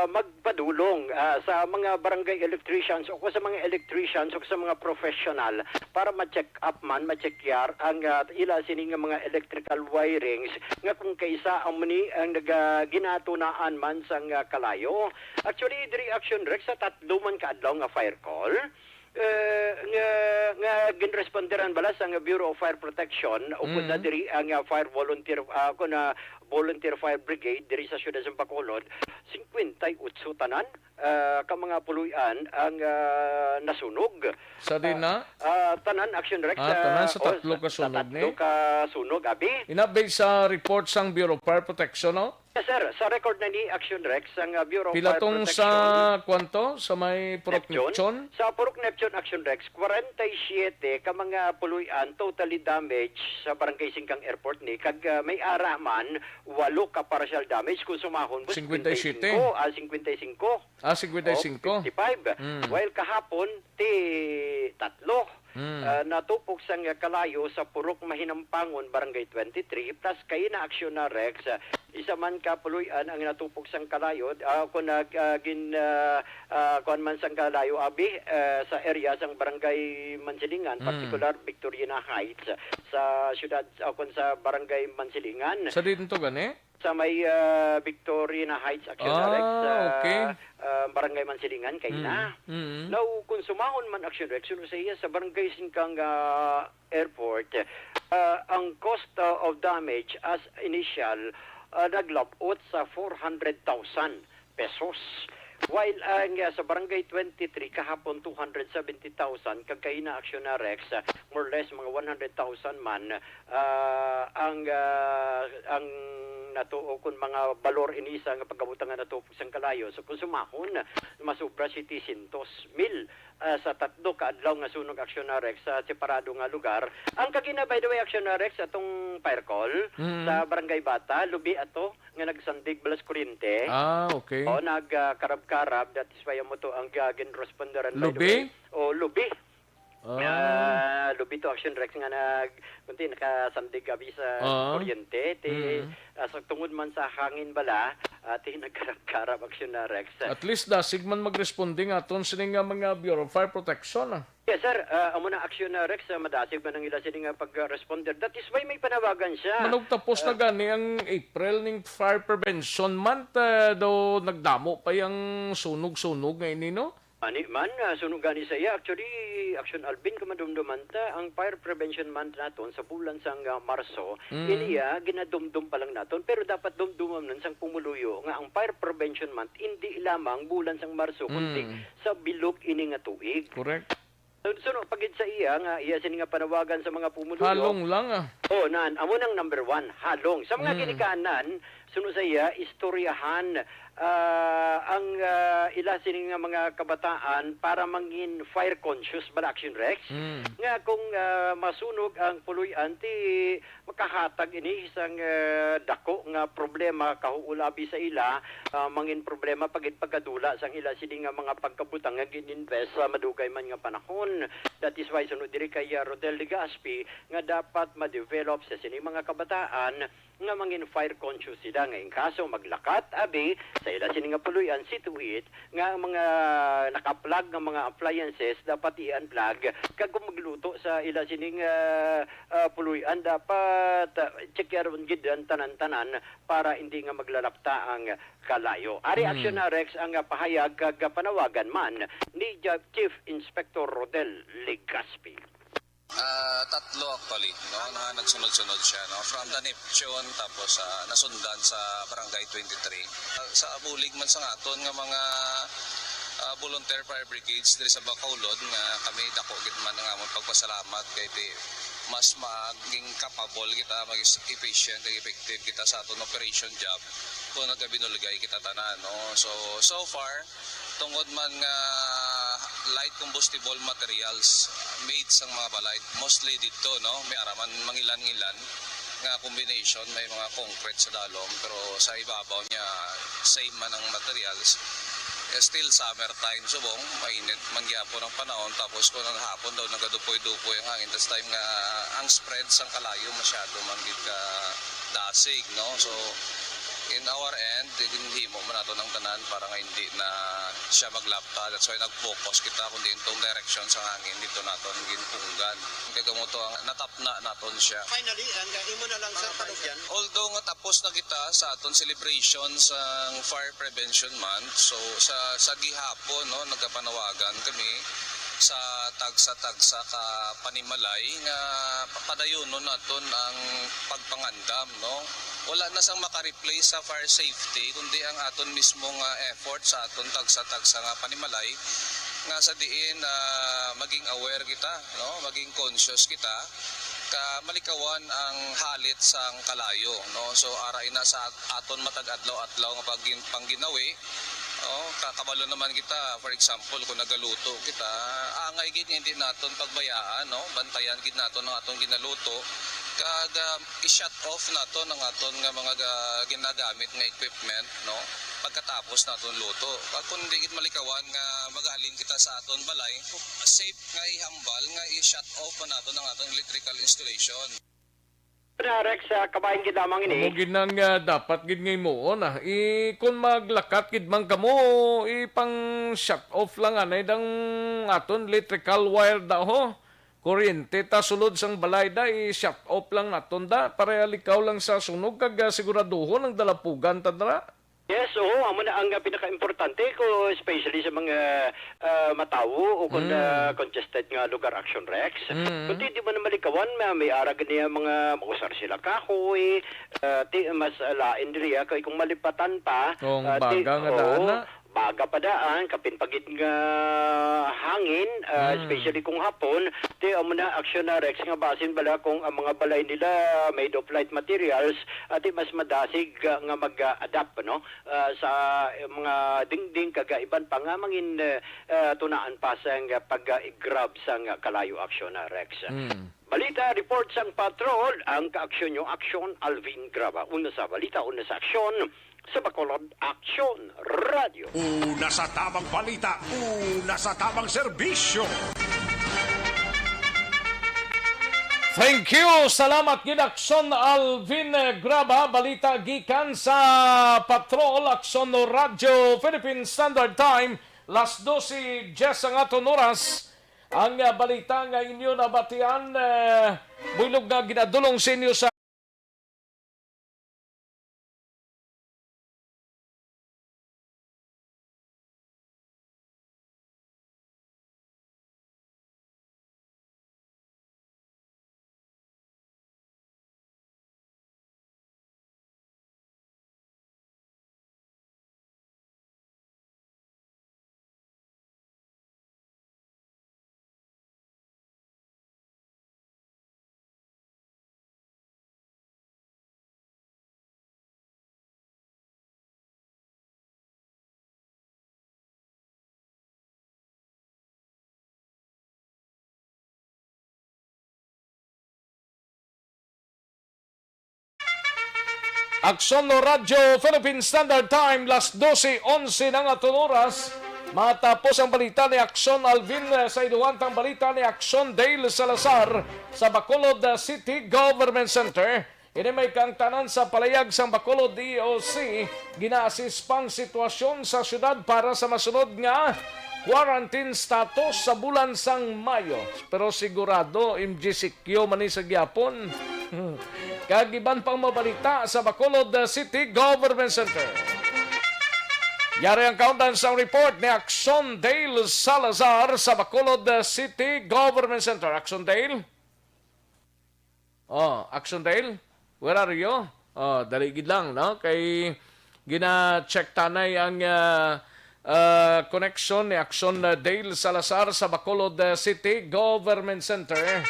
magpadulong sa mga barangay electricians o sa mga electricians o sa mga professional para ma-check up man, ma-check yar ang ila sini nga mga electrical wirings nga kung kaisa ang muni ang ginatunaan man sang kalayo. Actually, diri action Rex sa tatlo man kaadlaw nga fire call. Nga ginresponderan bala sa Bureau of Fire Protection o kun na diri ang fire volunteer kun na volunteer fire brigade diri sa siyudad sa Bacolod 58 tanan ka mga puluyan ang nasunog Sa din na? Tanan action Rex tanan sa tatlo ka sunog ni. Tatlo ka sunog abi. Inabay sa report sang Bureau of Fire Protection no? Yes sir, sa record na ni Action Rex ang Bureau of Pila Fire tong Protection. sa kwanto sa may Purok Neptune? Sa Purok Neptune Action Rex, 47 ka mga puluyan totally damaged sa Barangay Singkang Airport ni kag may ara man 8 ka partial damage kung sumahon 57. 55. 55. 55. While kahapon tatlo natupok sang kalayo sa Purok Mahinampangon Barangay 23 plus kay na aksyon na Rex isa man ka puluyan ang natupok sang kalayo kung kung man sang kalayo abi sa area sang Barangay Mansilingan particular Victoriana Heights sa syudad kung sa Barangay Mansilingan Sa dito gani? sa may Victoriana Heights Action Rex okay. Barangay Mansilingan kay na. Now kung sumahon man Action Rex sa iya sa Barangay Singkang Airport ang cost of damage as initial naglabot sa 400,000 pesos. While sa Barangay 23 kahapon 270,000 kagkay na aksyon na Rex more or less mga 100,000 man ang natuo kun mga balor inisa nga pagkabutan nga natupok sang kalayo so kung sumahon masubra 700,000 sa tatlo ka adlaw nga sunog aksyon na Rex sa separado nga lugar ang kagina by the way aksyon na Rex atong fire call sa Barangay Bata lubi ato nga nagsandig balas kuryente okay o nagkarab-karab that is why mo to ang ginresponderan by the lubi way lubi lubi to action Rex nga kunti nakasandig gabi sa kuryente sa tungod man sa hangin bala nagkarab-karab action na Rex at least dasig man magresponding aton sining nga mga Bureau of Fire Protection Yes sir, amo na action na Rex madasig man ang ila sining nga pag-responder that is why may panawagan siya Manog tapos na gani ang April ning Fire Prevention Month do nagdamo pa yung sunog-sunog ngayon no? Ani man, sunog gani sa iya. Actually, Action Alvin, kumadumduman ta, ang Fire Prevention Month naton sa bulan sang Marso, iniya, ginadumdum pa lang naton, pero dapat dumdumam nun sang pumuluyo nga ang Fire Prevention Month, hindi lamang bulan sang Marso, kundi sa bilog ini nga tuig. Correct. So, pagid sa iya, nga iya sini nga panawagan sa mga pumuluyo. Halong lang amo nang number 1, halong. Sa mga ginikanan, sunod sa iya, istoryahan ang ila sining nga mga kabataan para mangin fire conscious ba Action Rex nga kung masunog ang puluyan ti makahatag ini isang dako nga problema kahuulabi sa ila mangin problema pagid pagkadula sang ila sining nga mga pagkabutang nga gininvest sa madugay man nga panahon. That is why sunod diri kay Rodel Legazpi nga dapat ma-develop sa sining mga kabataan nga mangin fire conscious sila nga in kaso maglakat abi sa ila sini nga puluyan situate nga mga naka-plug nga mga appliances dapat i-unplug kag kung magluto sa ila sini nga puluyan dapat checkeron gid ang tanan-tanan para hindi nga maglalapta ang kalayo. Ari action na Rex ang pahayag kag panawagan man ni Chief Inspector Rodel Legazpi. Tatlo actually, no, na nagsunod-sunod siya, no, from the Neptune tapos nasundan sa Barangay 23. Sa abulig man sa aton nga mga volunteer fire brigades diri sa Bacolod nga kami dako gid man nga among pagpasalamat kay mas maging capable kita, maging efficient and effective kita sa aton operation job kung nagabinulgay kita tanan, no. So far tungod man nga light combustible materials made sang mga balay mostly dito, no, may araman mangilan-ilan nga combination, may mga concrete sa dalom pero sa ibabaw niya same man ang materials still summertime subong, mainit mangyapon ang panahon, tapos kung ang hapon daw nagadupoy-dupoy ang hangin, tas time nga ang spread sang kalayo masyado manggid ka dasig, no? So in our end, hindi mo man nato ng tanan para nga hindi na siya maglapta. That's why nag-focus kita kundi itong direction sa hangin dito naton ginpunggan. Kaya mo to ang natapna naton siya. Finally, ang imo na lang sa palugyan. Although nga tapos na kita sa aton celebration sa Fire Prevention Month, so sa gihapon no nagkapanawagan kami sa tagsa-tagsa ka panimalay nga papadayonon naton ang pagpangandam, no? Wala na sang maka-replace sa fire safety kundi ang aton mismong effort sa aton tagsa-tagsa nga panimalay nga sa diin maging aware kita, no? Maging conscious kita ka malikawan ang halit sang kalayo, no? So aray na sa aton matag adlaw-adlaw nga pangginawi. Oh, kakabalo naman kita. For example, kung nagaluto kita, angay gid hindi naton pagbayaan, no? Bantayan gid naton ang aton ginaluto. Kag i-shut off naton ang aton nga mga ginagamit nga equipment, no? Pagkatapos naton luto. Pag kung hindi gid malikawan nga magalin kita sa aton balay, safe nga ihambal nga i-shut off pa naton ang aton electrical installation. Rex, kabahin gid lamang ini. Mo gid nang dapat gid ngay mo na kung maglakat gid man kamo pang shut off lang anay dang aton electrical wire da ho. Kuryente ta sulod sang balay da shut off lang naton da para likaw lang sa sunog kag siguraduhon ang dalapugan ta dra. Yes, oo, amo na ang pinaka-importante ko, especially sa mga matawo o kung congested nga lugar, Action Rex. Kundi di mo na malikawan, may arag niya mga mausar sila kahoy, mas lain diriya, kaya kung malipatan pa, Kung baga nga daan na. Baga pa daan, kapin pagit nga hangin, especially kung hapon, amo na Action na Rex nga basin bala kung ang mga balay nila made of light materials, at mas madasig nga mag-adapt no? Sa mga dingding kagaiban pa nga mangin tunaan pa sa pag-grab sa kalayo Action na Rex. Balita, report sang patrol, ang ka-aksyon nyo, Action Alvin Graba. Una sa balita, una sa aksyon, sa Bacolod Action Radio. Una sa tamang balita, una sa tamang serbisyo. Thank you. Salamat gid Action Alvin Graba. Balita gikan sa Patrol Action Radio Philippine Standard Time. Las 12 ang aton oras. Ang balita nga inyo nabatian builog nga ginadulong sa inyo sa Action Radio Philippine Standard Time, las 12:11 ng aton oras. Matapos ang balita ni Action Alvin sa iduwantang balita ni Action Dale Salazar sa Bacolod City Government Center. Ini may kangtanan sa palayag sang Bacolod DOC, gina-assist pang sitwasyon sa syudad para sa masunod nga quarantine status sa bulan sang Mayo. Pero sigurado, MGCQ man sa gyapon. Kagiban pang mabalita sa Bacolod City Government Center. Yari ang countdown sa report ni Action Dale Salazar sa Bacolod City Government Center. Action Dale? Action Dale? Where are you? Daligid lang, no? Kay gina-check tanay ang connection ni Action Dale Salazar sa Bacolod City Government Center.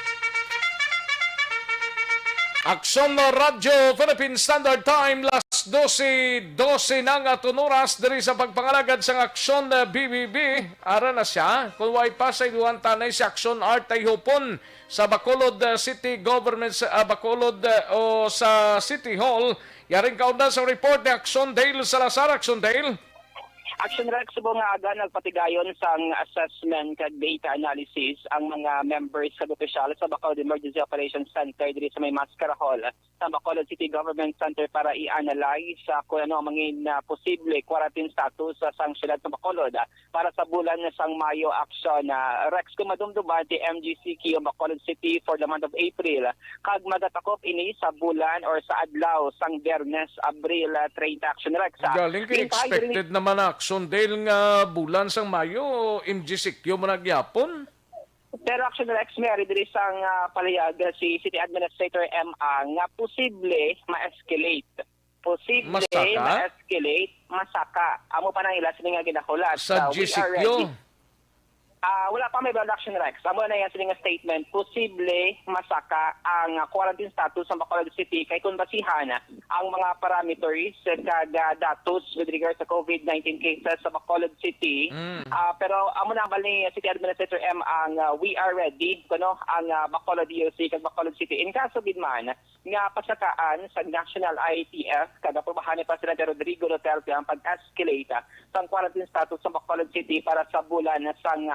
Action Radio Philippine Standard Time, las 12:12 ng aton oras diri sa pagpangalagad sa Action BBB. Ara na siya. Kung way pa sa iluhan tanay si Action Art ay hupon sa Bacolod City Government, Bacolod o sa City Hall. Yaring kaundan sa report ni Action Dale Salazar. Action Dale? Action Rex subong nga aga nagpatigayon sang assessment kag data analysis ang mga members sa opisyal sa Bacolod Emergency Operations Center diri sa may Mascara Hall sa Bacolod City Government Center para i-analyze kung ano ang mga posible quarantine status sa sang syudad sa Bacolod para sa bulan sang Mayo action. Rex kung madumduman ti MGCQ ang Bacolod City for the month of April kag magatakop ini sa bulan or sa adlaw sang Biyernes Abril 30 action Rex. Galing kay expected naman action dahil nga bulan sang Mayo, MGCQ mo nagyapon. Pero action Rex may diri sang palayag si City Administrator M.A. nga posible ma-escalate. Posible ma-escalate, masaka. Amo pa nang ila sila nga ginakulat. Sa GCQ? Wala pa may action Rex. Amo na yan sila nga statement. Posible masaka ang quarantine status sa Bacolod City kay kung basihan ang mga parameters kag datos with regard sa COVID-19 cases sa Bacolod City. Pero amo na bali City Administrator M ang we are ready kuno ang Bacolod DOC kag Bacolod City in kaso gid man nga pasakaan sa National IATF kag aprobahan ni Presidente Rodrigo Duterte ang pag-escalate sa quarantine status sa Bacolod City para sa bulan sang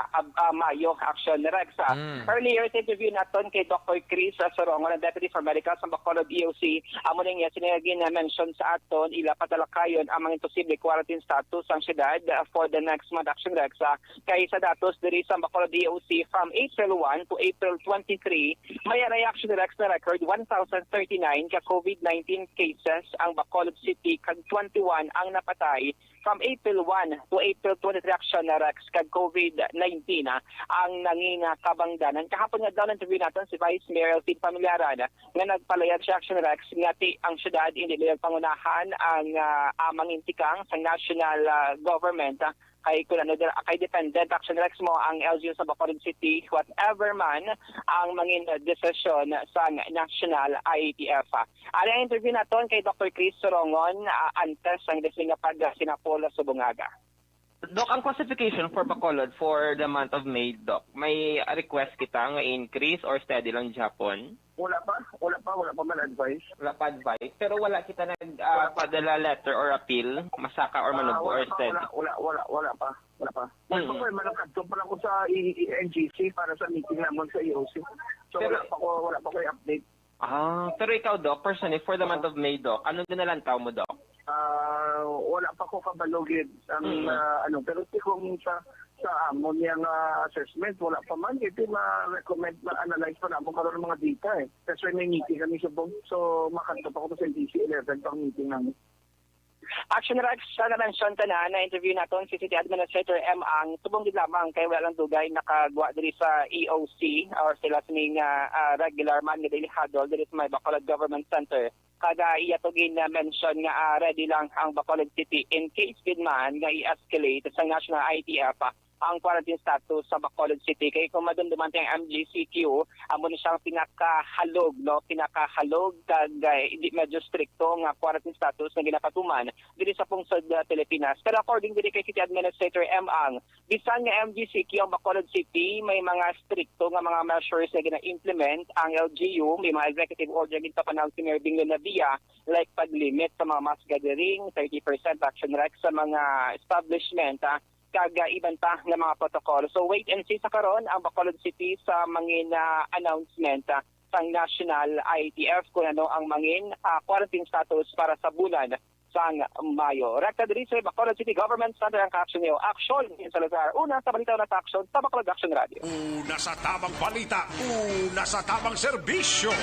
Mayo action Rex. Earlier interview naton kay Dr. Chris Sorongon, Deputy for Medical sa Bacolod DOC. Amo ning sinigin na mention sa aton ila patalakayon ang mga posible quarantine status ang syudad for the next month action Rex. Kay sa datos diri sa Bacolod DOC from April 1 to April 23 may reaction Rex na record 1,039 ka COVID-19 cases ang Bacolod City kag 21 ang napatay from April 1 to April 23 action na Rex kag COVID-19 ang nanging kabangdanan. Kahapon nga daw interview natin si Vice Mayor Elfid Familiaran nga nagpalayag siya action Rex nga ti ang syudad hindi nila pangunahan ang mangintikang sa national government kay kung ano kay dependent action Rex mo ang LGU sa Bacolod City whatever man ang mangin desisyon sa national IATF. Ang interview naton kay Dr. Chris Sorongon antes ang desing nga pag sinapola sa bungaga. Doc, ang classification for Bacolod for the month of May, Doc, may request kita nga increase or steady lang Japon? Wala pa man advice. Wala pa advice, pero wala kita nagpadala letter or appeal, masaka or manubo or steady? Wala pa. Wala pa malakadto pa lang ko sa NGC para sa meeting naman sa EOC. So pero, wala pa ko update. Pero ikaw, Doc, personally, for the month of May, Doc, ano dinalantaw mo, Doc? Wala pa ko kabalogid ang pero kung sa amon yang assessment wala pa man ito ma-recommend ma-analyze pa na mo karon mga data kasi may meeting kami subong so makanto pa ko sa NTC 11 pang meeting namin. Action Rex sa na-mention na interview naton si City Administrator M ang subong gid lamang kay wala lang dugay nakagwa diri sa EOC or sila sining regular man nga daily huddle diri sa may Bacolod Government Center. Kada iya to mention nga ready lang ang Bacolod City in case gid man nga i-escalate sa national IATF ang quarantine status sa Bacolod City kay kung madumduman ang MGCQ amo ni siyang pinakahalog kag hindi medyo stricto nga quarantine status na ginapatuman diri sa pungsod Pilipinas. Pero according diri kay City Administrator M ang bisan nga MGCQ ang Bacolod City may mga stricto nga mga measures na gina-implement ang LGU, may mga executive order gid pa panahon si Mayor Bingo Navia like pag-limit sa mga mass gathering, 30% action Rex sa mga establishment kag iban pa nga mga protocol. So wait and see sa karon ang Bacolod City sa mangin announcement sa National IATF kung ano ang mangin quarantine status para sa bulan sang Mayo. Rekta diri sa Bacolod City Government Center ang ka-action niyo. Action in Salazar. Una sa balita na action sa Bacolod Action Radio. Una sa tamang balita, una sa tamang serbisyo.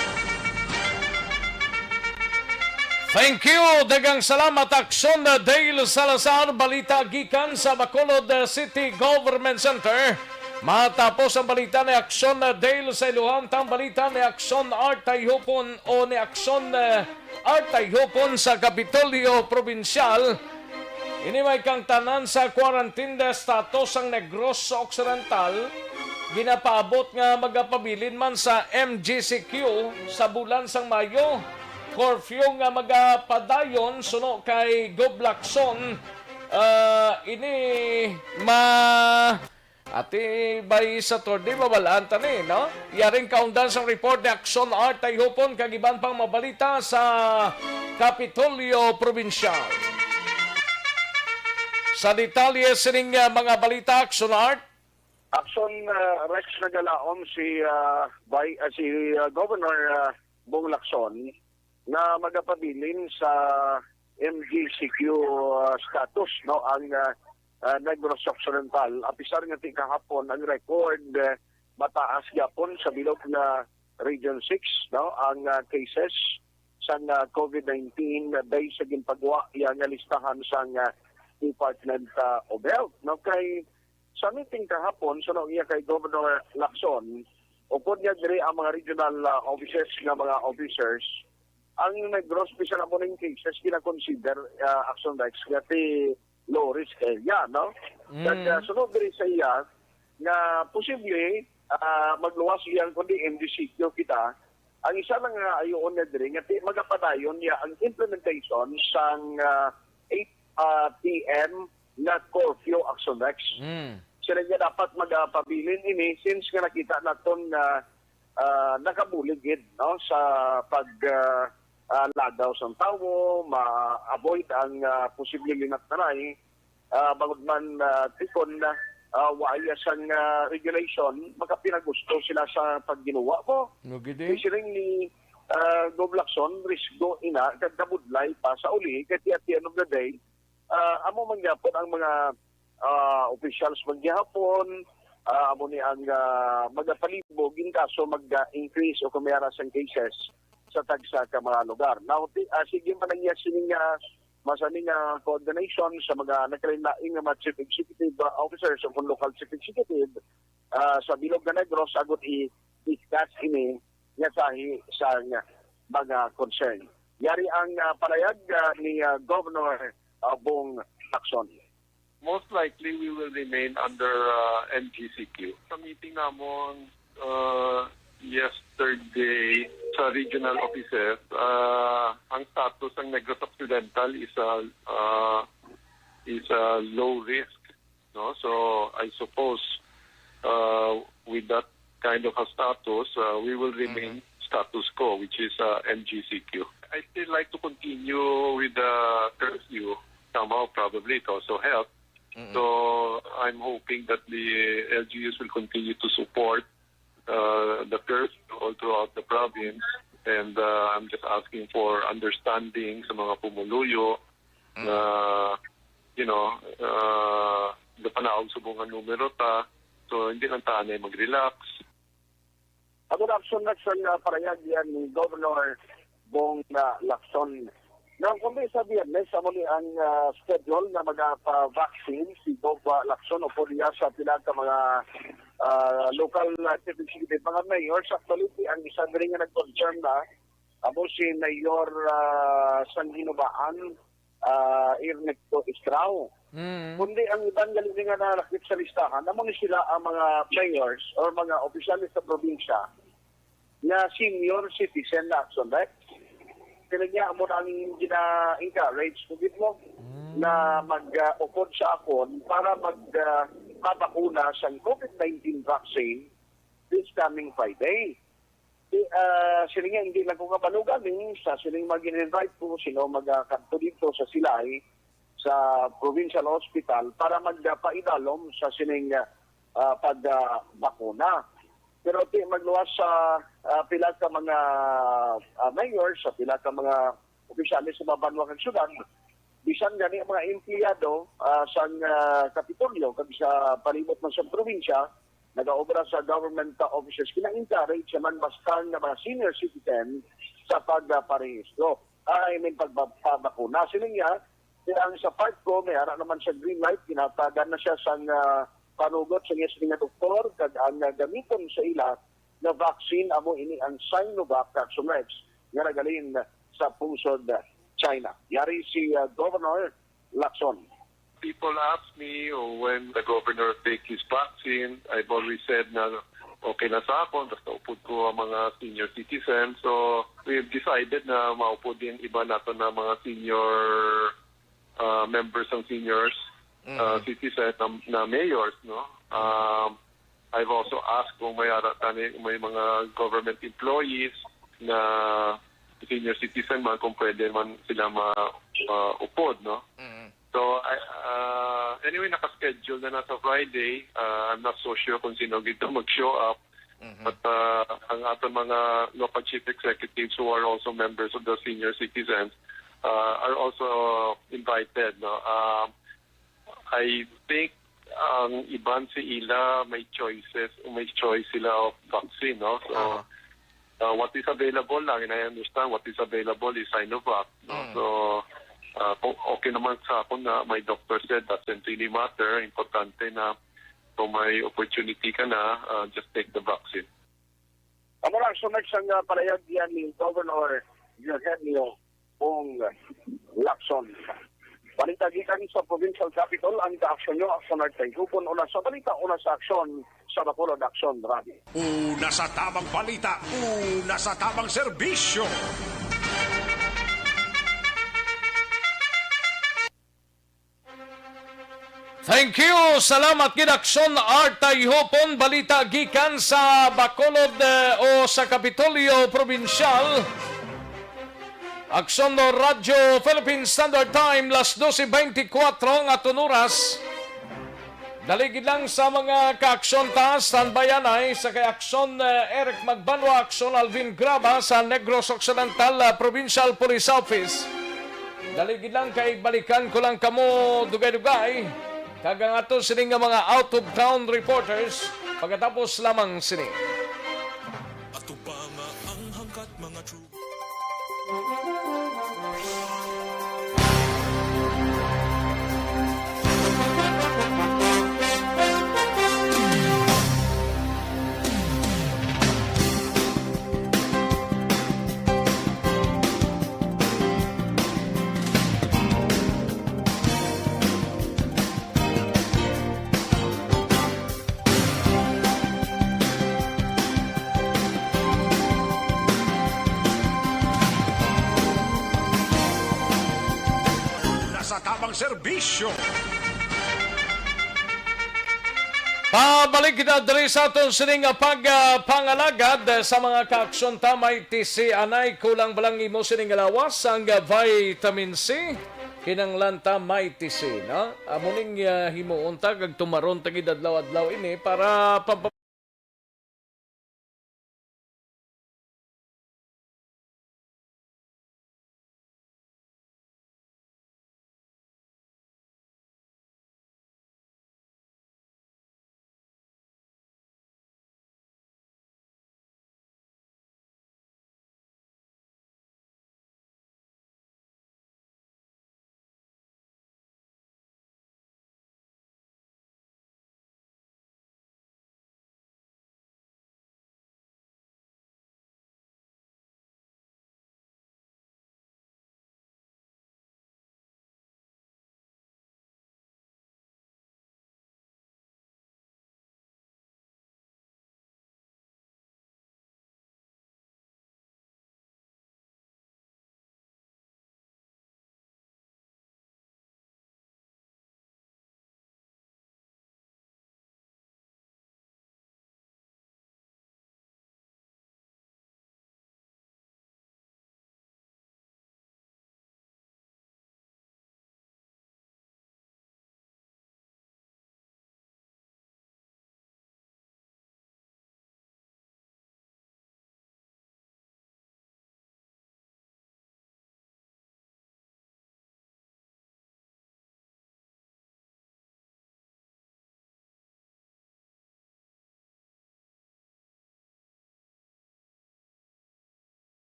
Thank you. Dagang salamat Action Dale Salazar. Balita gikan sa Bacolod City Government Center. Matapos ang balita ni Action Dale sa iluhang tang balita ni Action Artay Hupon o ni Action Artay Hupon sa Kapitolyo Provincial. Inimay kang tanan sa quarantine status ang Negros Occidental. Ginapaabot nga magapabilin man sa MGCQ sa bulan sang Mayo. Curfew nga magapadayon suno kay Goblakson ini ati bay sa tordi mabalaan tani no yaring kaundan sa report ni Action Artay Hupon kag iban pang mabalita sa Kapitolyo Provincial. Sa detalye sining mga balita, Action Art. Action Rex nagalaom si Governor Bong Lacson na magapabilin sa MGCQ status no ang Negros Occidental. Apisar nga kahapon ang record mataas yapon sa bilog na Region 6 no ang cases sa COVID-19 based sa ginpagawa yang listahan sa Department of Health no kay sa meeting kahapon so iya kay Governor Lacson upod niya diri ang mga regional offices nga mga officers ang Negros special mo ning cases kina-consider Action Rex gati low risk area no sunod diri sa iya nga posible magluwas iyang kundi MDCQ kita. Ang isa lang ayoon na diri nga magapadayon niya ang implementation sang 8 p.m. na curfew Action Rex. Sila niya dapat magpabilin ini since nga nakita naton na nakabuligid no sa lagaw sa tawo, ma-avoid ang posibleng linat-tanay bangod man tikon na waya sang regulation, makapinagusto sila sa pagginawa mo. Siring ni Gov Lacson, risgo ina, kagkabudlay pa sa uli, kasi at the end of the day, amo mangyapon ang mga officials magyapon, amo ni ang magapalibog, in kaso mag-increase o kumiyara sang cases sa tagsa ka mga lugar. Now, sige man ang sining masaning coordination sa mga nakalain nga chief executive officers o local chief executive sa Bilog na Negros agot i-discuss ini nga sahi sa mga concern. Yari ang palayag ni Governor Bong Lacson. Most likely we will remain under MGCQ. Sa meeting namon yesterday sa regional offices, ang status ng Negros Occidental is a low risk, no? So I suppose with that kind of a status, we will remain status quo, which is MGCQ. I still like to continue with the curfew. Somehow, probably it also helps. So I'm hoping that the LGUs will continue to support the curfew all throughout the province, and I'm just asking for understanding sa mga pumuluyo na the panahon subong numero ta, so hindi lang taanay mag-relax. Ako na action na sa parayag yan ni Governor Bong Lacson. Nang kundi sa Biyernes, amo ni ang schedule na magpa-vaccine si Gov Lacson o po niya sa pila ka mga local executive, mga mayors. Actually, ang isa rin nga nag-concern na amo si Mayor Sanginobaan, Ernesto Estrao. Kundi ang ibang galing nga narakit sa listahan, amo ni sila ang mga mayors or mga opisyalis sa probinsya na senior citizen na Action Rex. Kaya mo ang gina-encourage mo na mag-upod sa akon para magpapakuna sa COVID-19 vaccine this coming Friday. Sila nga hindi lang kung kabalugan sa silang mag-invite po sino magkanto dito sa Silay sa Provincial Hospital para magpaidalom sa sining pagbakuna. Pero magluwas sa pila ka mga mayors, sa pila ka mga opisyalis sa mabanwang ng syudad, bisan gani ang mga empleyado sa Kapitolyo, kag sa palibot ng sa probinsya, nag-aobra sa government offices, kina-encourage naman basta ng mga senior citizen sa pagparehistro. Pagbabakuna. Sila nga, ang sa part ko, may ara naman sa green light, kinatagan na siya sa panugot sa nga doktor, kag ang gamiton sa ila na vaccine, amo ini ang Sinovac Action Rex, nga nagalin sa pusod China. Yari si Governor Lacson. People ask me when the governor take his vaccine. I've always said na okay na sa akon, basta upod ko ang mga senior citizens. So we've decided na maupod din iba nato na mga senior members ng seniors citizens na mayors, no? I've also asked kung may mga government employees na senior citizen man kung pwede man sila maupod, no? So anyway, nakaschedule na sa Friday. I'm not so sure kung sino dito mag-show up. But ang ating mga local chief executives who are also members of the senior citizens are also invited. No? I think ang iban si ila may choice sila of vaccine. No? So, what is available lang, and I understand what is available is Sinovac. No? So, okay naman sa akin na my doctor said doesn't really matter. Importante na kung may opportunity ka na, just take the vaccine. Amo lang sunod sang palayag yan ni Governor Eugenio Pong Lacson. Balitagikan sa Provincial Capital ang ka-aksyon nyo, aksyon natin. Hupon una sa balita, una sa aksyon sa Bacolod Aksyon Radio. Una sa tamang balita, una sa tamang serbisyo. Thank you. Salamat gid Aksyon Artay Hopon, balita gikan sa Bacolod o sa Kapitolyo Provincial. Aksyon no Radyo Philippine Standard Time, las 12:24 nga oras. Daligid lang sa mga kaaksyon taas, standbayanay sa kay Aksyon Eric Magbanwa, Aksyon Alvin Graba sa Negros Occidental Provincial Police Office. Daligid lang kay balikan ko lang kamo dugay-dugay. Kagang ato sining nga mga out-of-town reporters pagkatapos lamang sini. Ato pa nga ang hangkat mga true. Sa tamang serbisyo. Pabalik kita diri sa aton sining pagpangalagad sa mga kaaksyon tamay TC anay kulang balang imo sining lawas ang vitamin C kinanglan tamay TC no amuning himuon ta kag tumaron tagid adlaw-adlaw ini para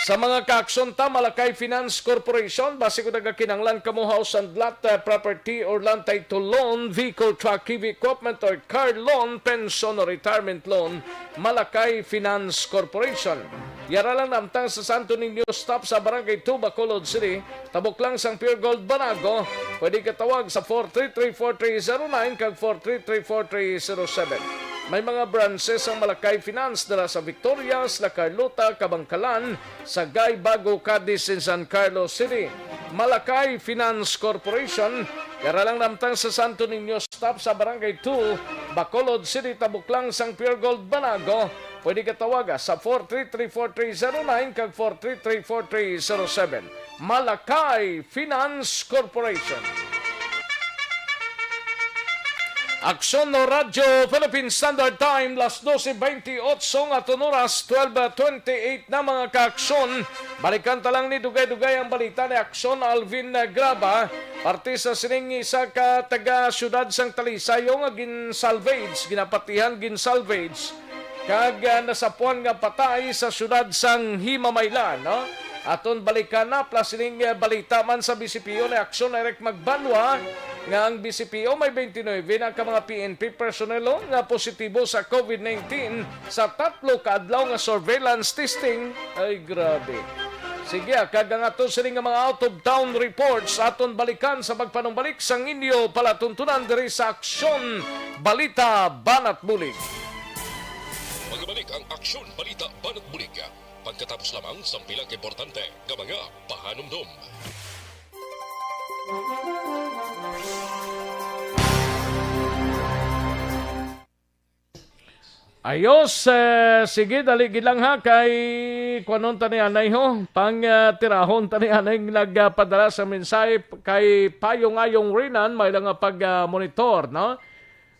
Sa mga kaaksyon ta, Malakay Finance Corporation, base ko nagakinanglan kamo house and lot, property or land title loan, vehicle, truck, heavy equipment or car loan, pension or retirement loan, Malakay Finance Corporation. Yara lang namtang sa Santo Niño stop sa Barangay 2, Bacolod City, tabok lang sang Pure Gold Banago. Pwede katawag sa 433-4309 kag 433-4307. May mga branches ang Malakay Finance dala sa Victorias, La Carlota, Kabangkalan, Sagay, Bago, Cadiz, and San Carlos City. Malakay Finance Corporation, kara lang namtang sa Santo Niño stop sa Barangay 2, Bacolod City, tabuklang sang Pure Gold Banago. Pwede ka tawaga sa 433-4309 kag 433-4307. Malakay Finance Corporation. Aksyon no Radyo Philippine Standard Time, las 12:28 at oras 12:28 na mga kaaksyon. Balikan talang ni dugay-dugay ang balita ni Aksyon Alvin Graba. Parte sa sining isa ka taga syudad sang Talisay nga gin-salvage, ginapatihan gin-salvage. Kag nasapuan nga patay sa syudad sang Himamaylan, no? Aton balikan na plus sining balita man sa BCPO na Aksyon Eric Magbanwa nga ang BCPO may 29 na ka mga PNP personnel nga positibo sa COVID-19 sa 3 kaadlaw nga surveillance testing. Ay grabe. Sige, kag nga to sining nga mga out of town reports aton balikan sa pagpanumbalik sang inyo palatuntunan diri sa Aksyon Balita Banat Bulig. Magbalik ang Aksyon Balita Banat Bulig. Pagkatapos lamang sa pilang importante nga mga pahanumdum. Ayos, sige, daligid lang ha kay kwanon tani anay ho, pang tirahon tani anay nagpadala sa mensahe kay Payong-ayong Rinan, may lang pag-monitor, no?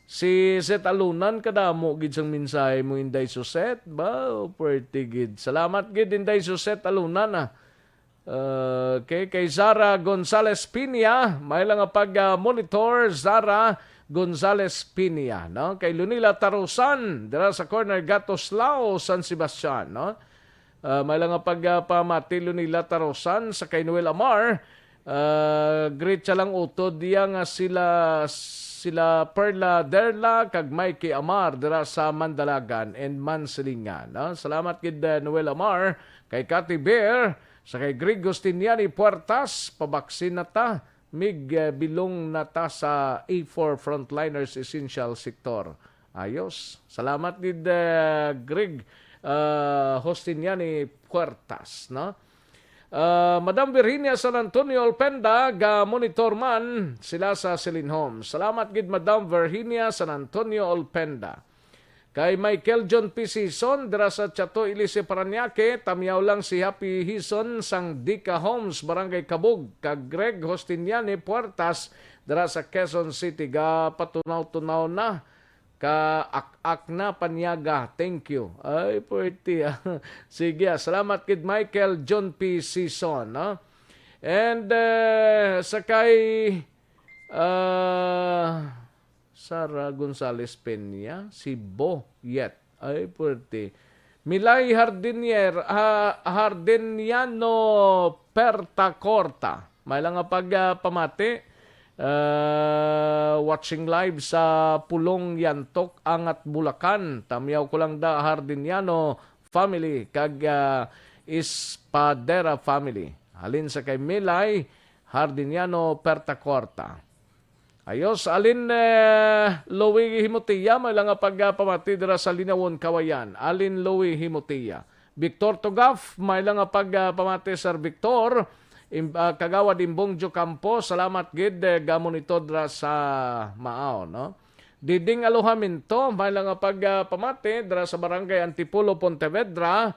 Si Set Alunan, kadamo gid sang mensahe mo Inday Suset, ba? Pretty gid. Salamat gid Inday Suset Alunan, kay Zara Gonzales Pinia, may lang pag-monitor, Zara Gonzales Pinia, no? Kay Lunila Tarusan, dira sa corner Gatoslao, San Sebastian, no? May lang pagpamati Lunila Tarusan sa kay Noel Amar, great siya lang utod diya nga sila Perla Derla kag Mikey Amar dira sa Mandalagan and Mansilingan, no? Salamat kid Noel Amar, kay Cathy Bear, sa kay Greg Gustiniani Puertas, pabaksin na ta. Mig bilong na ta sa A4 Frontliners Essential Sector. Ayos. Salamat din Greg Hostiniani Puertas, no? Madam Virginia San Antonio Alpenda ga monitor man sila sa Celine Homes. Salamat gid Madam Virginia San Antonio Alpenda. Kay Michael John P. Sison, dira sa Chato, Ilise, Paranaque, tamiyaw lang si Happy Hison sang Dika Homes, Barangay Kabug, kag Greg Hostiniani Puertas, dira sa Quezon City, ga patunaw-tunaw na, ka ak na panyaga. Thank you. Ay, pretty. Sige, salamat kid Michael John P. Sison, no? And sakay Sara Gonzales Peña, si Bo Yet. Ay, puwerte. Milay Hardiniano Pertacorta. May lang pagpamati. Watching live sa Pulong Yantok, Angat, Bulacan. Tamiyaw ko lang da Hardiniano family, kag Ispadera family. Halin sa kay Milay Hardiniano Pertacorta. Ayos, alin Louie Himotia, may lang pagpamati dira sa Linawon, Kawayan. Alin Louie Himotia. Victor Togaf, may lang pagpamati Sir Victor. Kagawad Imbongjo Campo, salamat gid gamon ito dira sa Maaw, no? Diding Alohaminto, may lang pagpamati dira sa Barangay Antipolo, Pontevedra.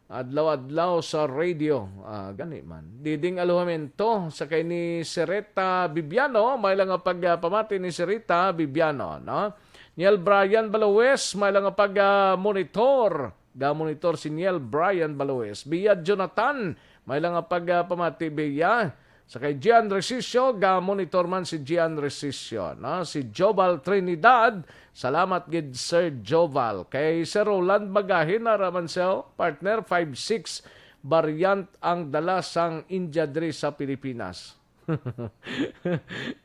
Adlaw-adlaw sa radio. Gani man. Diding Aluhamento sa kay ni Sereta Bibiano, may lang pagpamati ni Sereta Bibiano, no? Niel Brian Balawes, may lang pag-monitor. Ga-monitor si Niel Brian Balawes. Bia Jonathan, may lang pagpamati Bia. Sa kay Gian Resisio, ga-monitor man si Gian Resisio, no? Si Joval Trinidad, salamat gid Sir Joval. Kay Sir Roland Magahin, na raman partner, 5-6 variant ang dala sang India diri sa Pilipinas.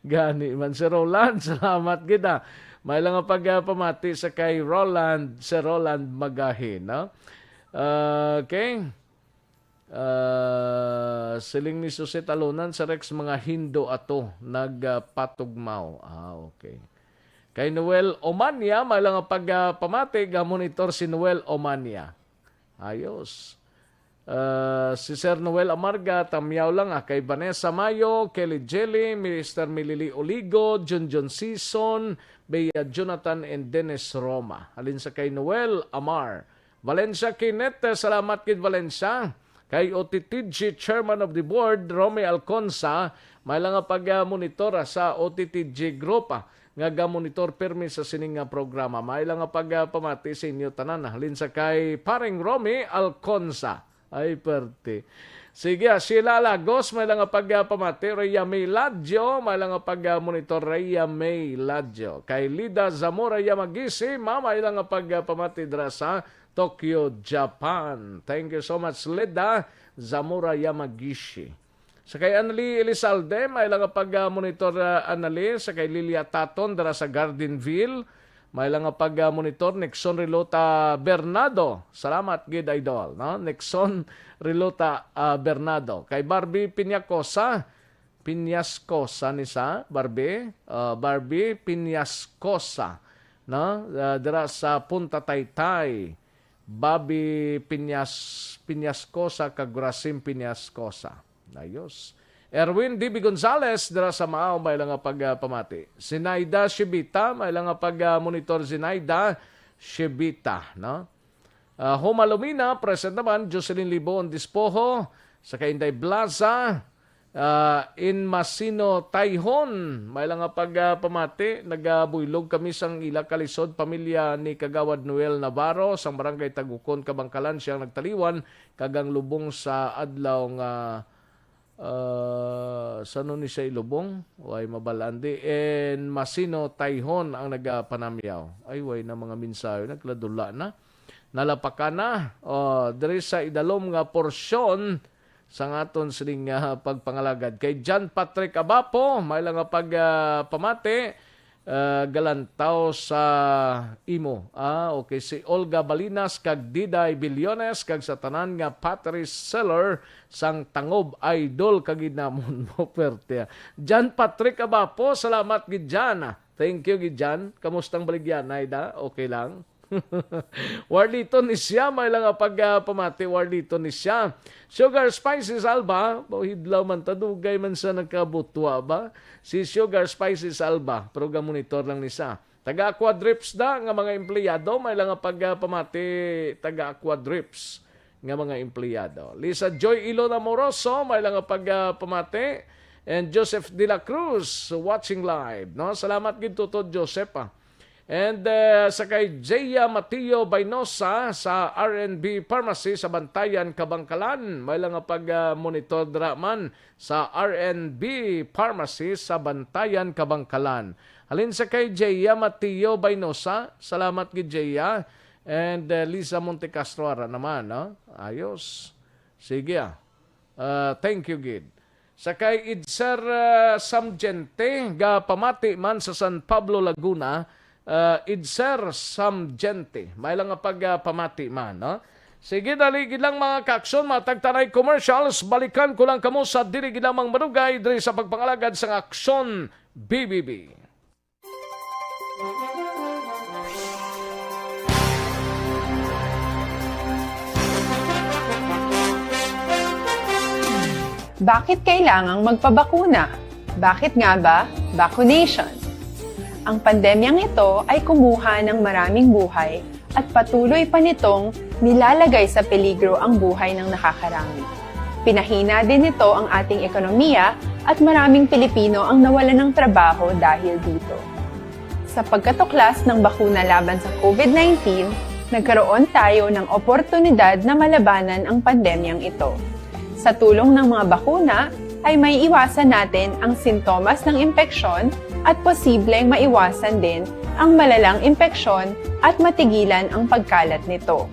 Gani man si Roland, salamat kita. May lang pagpamati sa kay Roland, si Roland Magahin, no? Okay. Siling ni Jose Talunan sa Rex mga Hindo ato nagpatugmaw. Okay. Kay Noel Omania, may lang pagpamati, ga-monitor si Noel Omania. Ayos. Si Sir Noel Amarga, tamyaw lang kay Vanessa Mayo, Kelly Jelly, Mr. Milili Oligo, John Season, Bea Jonathan, and Dennis Roma. Halin sa kay Noel Amar. Valencia Kinet, salamat kid Valencia. Kay OTTG Chairman of the Board, Romy Alconsa, may lang pag-monitor sa OTTG Group, nga monitor permi sa sining programa. May lang pagpamati sa inyo tanan. Halin sa kay paring Romy Alconsa. Ay, perte. Sige, Sheila Lagos, may lang pagpamati. Rhea May Ladjo, may lang pag-monitor. Rhea May Ladjo. Kay Lida Zamora Yamagisi, may lang pagpamati dra sa Tokyo, Japan. Thank you so much, Lida Zamora Yamagishi. Sa kay Anali Elizalde, may lang pag-monitor Anali. Sa kay Lilia Taton, dara sa Gardenville. May lang pag-monitor Nixon Rilota Bernardo. Salamat, gid idol. No? Nixon Rilota Bernardo. Kay Barbie Piñascosa. Piñascosa ni sa Barbie. Barbie Piñascosa. No? Dara sa Punta Taytay. Bobby Piñascosa kag Grasim Piñascosa. Ayos. Erwin D.B. Gonzales, dara sa Maaw, may lang pagpamati. Zinaida Shibita, may lang pag-monitor Zinaida Shibita. No? Homa Lumina, present naman, Jocelyn Libon Dispoho, sa Kainday Blaza, in Masino Taihon, may lang pagpamati. Nagabuylog kami sang ila kalisod, pamilya ni Kagawad Noel Navarro, sang barangay Tagukon, Kabangkalan, siyang nagtaliwan, kagang lubong sa adlaw nga sano ni sa Ilubong, way mabalandi, and Masino Taihon ang nagapanamyaw. Ay, way na mga mensahe, nagladula na. Nalapakan na. Diri sa idalom nga porsyon sa ngaton siling pagpangalagad. Kay John Patrick Abapo, may lang pagpamati, galantaw sa imo. Okay, si Olga Balinas kag Diday Bilyones kag sa tanan nga Patrice Seller sang Tangob Idol kag ginamon mo perte. Jan Patrick Abapo, salamat gid Jan. Thank you gid Jan. Kamustang baligyan Naida? Okay lang. Warlito ni siya, may lang pagpamati. Warlito ni siya. Sugar Spices Alba, hidlaw man tadugay man sa nagkabutwa ba? Si Sugar Spices Alba, program monitor lang ni siya. Taga Aquadrips da nga mga empleyado, may lang pagpamati taga Aquadrips nga mga empleyado. Lisa Joy Ilona Moroso, may lang pagpamati. And Joseph De La Cruz watching live. No? Salamat gid tutod Joseph. And sa kay Jaya Mateo Bainosa sa R&B Pharmacy sa Bantayan, Kabangkalan. May lang pag-monitor draman sa R&B Pharmacy sa Bantayan, Kabangkalan. Halin sa kay Jaya Mateo Bainosa. Salamat kay Jaya. And Lisa Montecastro naman. No? Ayos. Sige. Thank you, Gid. Sa kay Idser Samgente, ga pamati man sa San Pablo, Laguna, Idser Samgente. May lang pagpamati man. No? Sige, daligid lang mga kaksyon, mga tagtanay commercials. Balikan ko lang kamo sa dirigid lamang marugay diri sa pagpangalagad sa Aksyon BBB. Bakit kailangang magpabakuna? Bakit nga ba? Vaccination. Ang pandemyang ito ay kumuha ng maraming buhay at patuloy pa nitong nilalagay sa peligro ang buhay ng nakakarami. Pinahina din nito ang ating ekonomiya at maraming Pilipino ang nawalan ng trabaho dahil dito. Sa pagkatuklas ng bakuna laban sa COVID-19, nagkaroon tayo ng oportunidad na malabanan ang pandemyang ito. Sa tulong ng mga bakuna, ay may iwasan natin ang sintomas ng impeksyon at posibleng maiwasan din ang malalang impeksyon at matigilan ang pagkalat nito.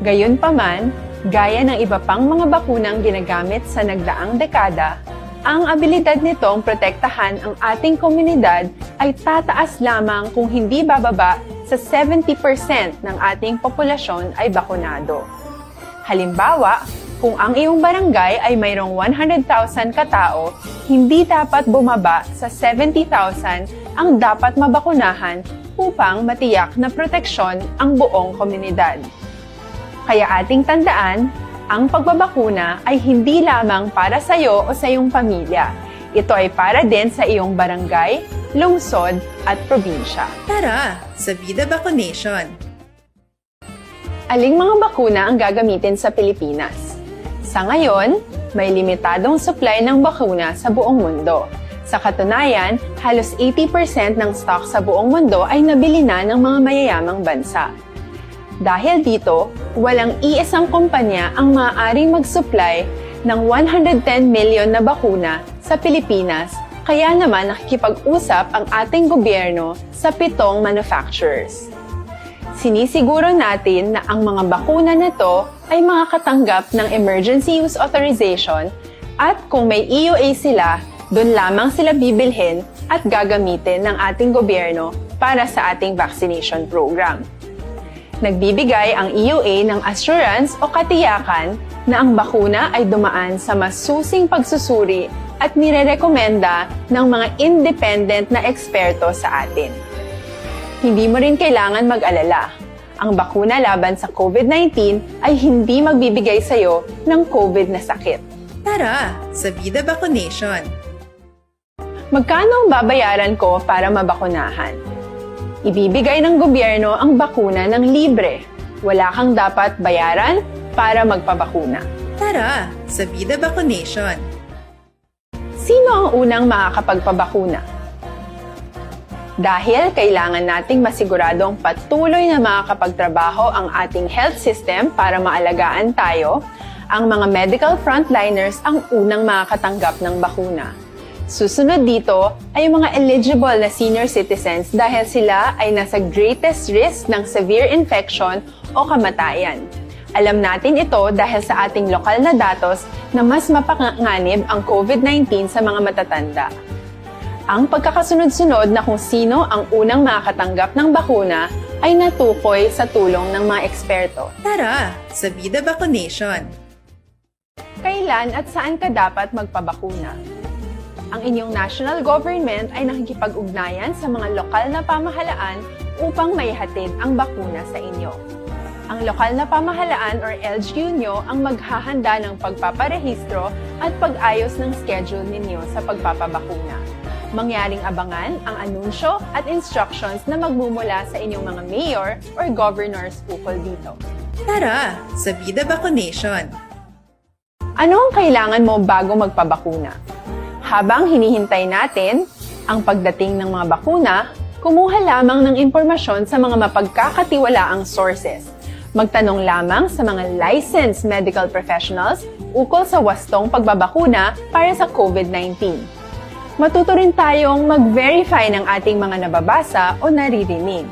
Gayunpaman, Gaya ng iba pang mga bakunang ginagamit sa nagdaang dekada, ang abilidad nitong protektahan ang ating komunidad ay tataas lamang kung hindi bababa sa 70% ng ating populasyon ay bakunado. Halimbawa, kung ang iyong barangay ay mayroong 100,000 katao, hindi dapat bumaba sa 70,000 ang dapat mabakunahan upang matiyak na proteksyon ang buong komunidad. Kaya ating tandaan, ang pagbabakuna ay hindi lamang para sa iyo o sa iyong pamilya. Ito ay para din sa iyong barangay, lungsod at probinsya. Tara, sa Vida Vaccination! Aling mga bakuna ang gagamitin sa Pilipinas? Sa ngayon, may limitadong supply ng bakuna sa buong mundo. Sa katunayan, halos 80% ng stock sa buong mundo ay nabili na ng mga mayayamang bansa. Dahil dito, walang iisang kumpanya ang maaaring mag-supply ng 110 million na bakuna sa Pilipinas, kaya naman nakikipag-usap ang ating gobyerno sa 7 manufacturers. Sinisiguro natin na ang mga bakuna na ito ay makakatanggap ng Emergency Use Authorization at kung may EUA sila, doon lamang sila bibilhin at gagamitin ng ating gobyerno para sa ating vaccination program. Nagbibigay ang EUA ng assurance o katiyakan na ang bakuna ay dumaan sa masusing pagsusuri at nirerekomenda ng mga independent na eksperto sa atin. Hindi mo rin kailangan mag-alala. Ang bakuna laban sa COVID-19 ay hindi magbibigay sa iyo ng COVID na sakit. Tara, sa Vida Vaccination! Magkano ang babayaran ko para mabakunahan? Ibibigay ng gobyerno ang bakuna ng libre. Wala kang dapat bayaran para magpabakuna. Tara, sa Vida Vaccination! Sino ang unang makakapagpabakuna? Dahil kailangan nating masiguradong patuloy na makakapagtrabaho ang ating health system para maalagaan tayo, ang mga medical frontliners ang unang makakatanggap ng bakuna. Susunod dito ay yung mga eligible na senior citizens dahil sila ay nasa greatest risk ng severe infection o kamatayan. Alam natin ito dahil sa ating lokal na datos na mas mapanganib ang COVID-19 sa mga matatanda. Ang pagkakasunod-sunod na kung sino ang unang makakatanggap ng bakuna ay natukoy sa tulong ng mga eksperto. Tara, sa Vida Vaccination! Kailan at saan ka dapat magpabakuna? Ang inyong national government ay nakikipag-ugnayan sa mga lokal na pamahalaan upang maihatid ang bakuna sa inyo. Ang lokal na pamahalaan or LGU nyo ang maghahanda ng pagpaparehistro at pag-ayos ng schedule ninyo sa pagpapabakuna. Mangyaring abangan ang anunsyo at instructions na magmumula sa inyong mga mayor or governors ukol dito. Tara, sa Vida Vaccination! Ano ang kailangan mo bago magpabakuna? Habang hinihintay natin ang pagdating ng mga bakuna, kumuha lamang ng impormasyon sa mga mapagkakatiwalaang sources. Magtanong lamang sa mga licensed medical professionals ukol sa wastong pagbabakuna para sa COVID-19. Matuto rin tayong mag-verify ng ating mga nababasa o naririnig.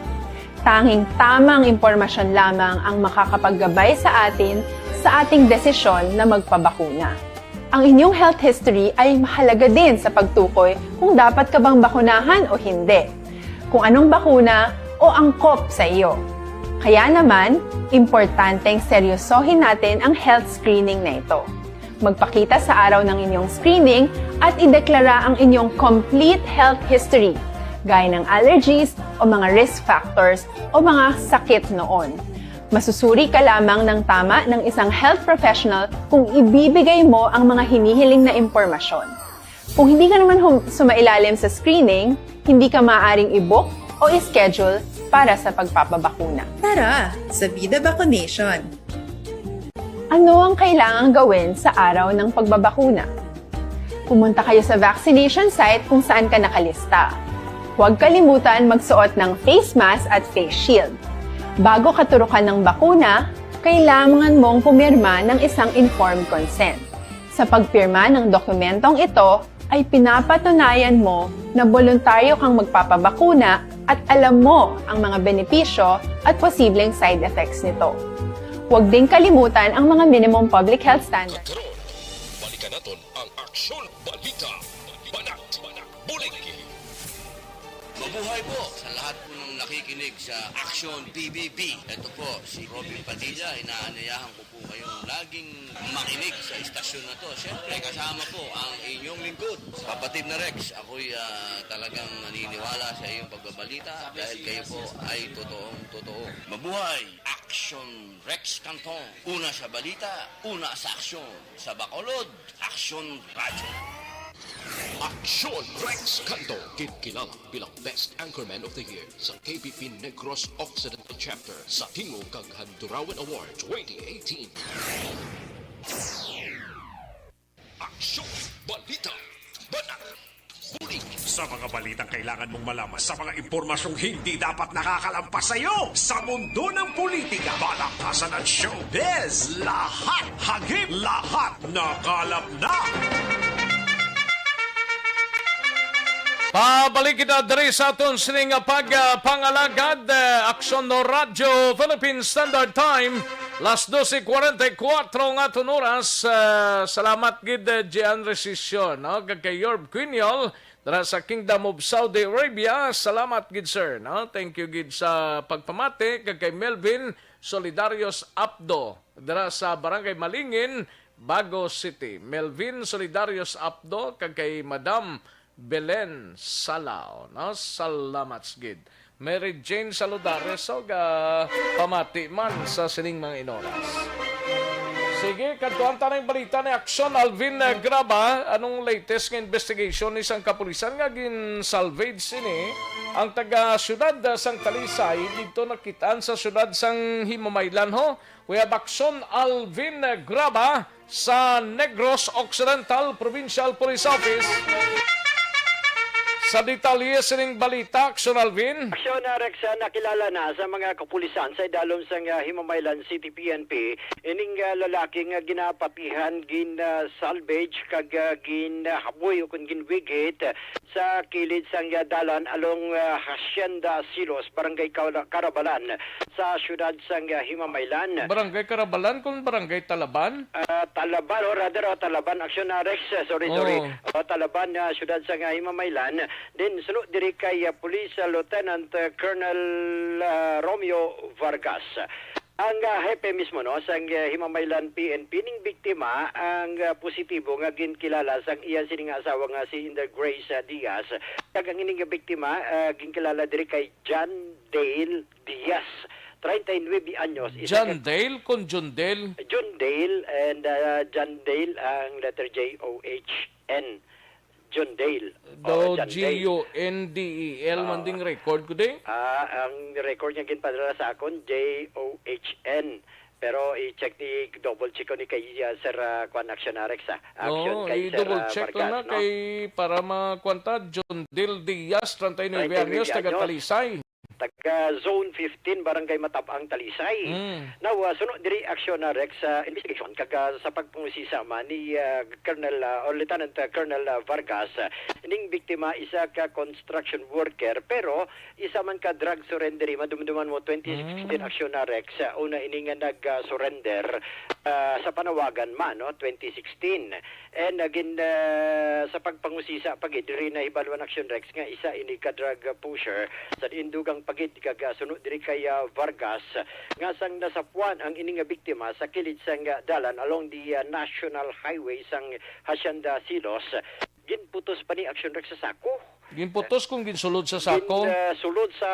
Tanging tamang impormasyon lamang ang makakapaggabay sa atin sa ating desisyon na magpabakuna. Ang inyong health history ay mahalaga din sa pagtukoy kung dapat ka bang bakunahan o hindi, kung anong bakuna o angkop sa iyo. Kaya naman, importanteng seryosohin natin ang health screening na ito. Magpakita sa araw ng inyong screening at ideklara ang inyong complete health history, gaya ng allergies o mga risk factors o mga sakit noon. Masusuri ka lamang ng tama ng isang health professional kung ibibigay mo ang mga hinihiling na impormasyon. Kung hindi ka naman sumailalim sa screening, hindi ka maaaring i-book o i-schedule para sa pagpapabakuna. Tara, sa Vida Vaccination! Ano ang kailangang gawin sa araw ng pagbabakuna? Pumunta kayo sa vaccination site kung saan ka nakalista. Huwag kalimutan magsuot ng face mask at face shield. Bago ka turukan ng bakuna, kailangan mong pumirma ng isang informed consent. Sa pagpirma ng dokumentong ito, ay pinapatunayan mo na voluntaryo kang magpapabakuna at alam mo ang mga benepisyo at posibleng side effects nito. Huwag ding kalimutan ang mga minimum public health standards. Balikan natin ang Aksyon Balita. Banat, bulig. Mabuhay po sa lahat po ng nakikinig sa Action PBB. Ito po, si Robin Padilla. Inaanyayahan ko po kayong laging makinig sa istasyon na to. Siyempre, kasama po ang inyong lingkod. Kapatid na Rex, ako'y talagang naniniwala sa iyong pagbabalita dahil kayo po ay totoong-totoo. Mabuhay! Action Rex Canton. Una sa balita, una sa aksyon. Sa Bacolod, Action Radio. Aksyon Rex Canto, kilala bilang Best Anchorman of the Year sa KBP Negros Occidental Chapter sa Tingog kag Handurawan Award 2018. Aksyon Balita. Banat. Bulig. Sa mga balitang kailangan mong malaman, sa mga impormasyong hindi dapat nakakalampas sa iyo, sa mundo ng politika, balakasan at showbiz, lahat hagip, lahat nakalap na. Pabalik kita diri sa aton sining pagpangalagad Aksyon no Radyo Philippine Standard Time las 12:44 nga aton oras. Salamat gid Gian Resisyon no kay Yorb Quiniol dara sa Kingdom of Saudi Arabia. Salamat gid sir no. Thank you gid sa pagpamati kay Melvin Solidarios Apdo dara sa Barangay Malingin, Bago City. Melvin Solidarios Apdo kay Madam Belen Salao, no? Salamat gid. Mary Jane Saludares so pamati man sa sining mga inoras. Sige, kantuan tanang balita ni Aksyon Alvin Graba, anong latest nga investigation ni isang kapulisan nga gin-salvage sini ang taga syudad sang Talisay dito nakitaan sa syudad sang Himamaylan ho. We have Aksyon Alvin Graba sa Negros Occidental Provincial Police Office. Sa detalye sining balita, Aksyon Alvin. Aksyon Rex, nakilala na sa mga kapulisan sa idalom sang Himamaylan City PNP ining lalaking ginapapihan gin salvage kag gin haboy o kun gin wigit sa kilid sang dalan along Hacienda Silos, Barangay Carabalan sa syudad sang Himamaylan. Barangay Carabalan kung Barangay Talaban? Talaban o rather Talaban, Aksyon Rex, sorry. Talaban, syudad sang Himamaylan. Then sunod diri kay Police Lieutenant Colonel Romeo Vargas. Ang hepe mismo no sang Himamaylan PNP ning biktima ang positibo nga ginkilala sang iya sining asawa nga si Inder Grace Diaz. Kag ang ining biktima ginkilala diri kay John Dale Diaz. 39 anyos. John Dale con John Dale? John Dale and John Dale ang letter J-O-H-N. John Dale. G-U-N-D-E-L man ding record ko din? Ang record niya ginpadala sa akon, J-O-H-N. Pero i-check double check ko ni kay Sir Kwan Actionarex Action kay Sir i-double check ko na Vargas, kay para makwanta John Dale Diaz, 39 anyos, taga Talisay. Taga Zone 15, Barangay Matabang, Talisay. Now, sunod diri Action Rex investigation kag sa pagpangusisa ni Colonel or Lieutenant Colonel Vargas. Ning biktima isa ka construction worker pero isa man ka drug surrender. Madumduman mo 2016 Action Rex una ining nag-surrender sa panawagan man no 2016. And again sa pagpangusisa pagid diri na ibaluan Action Rex nga isa ini ka drug pusher sa indugang pagid kag sunod diri kay Vargas nga sang nasapuan ang ining biktima sa kilid sang dalan along the National Highway sang Hacienda Silos. Ginputos pa ni Action Rex sa sako. Ginputos kung ginsulod sa sako? Sulod sa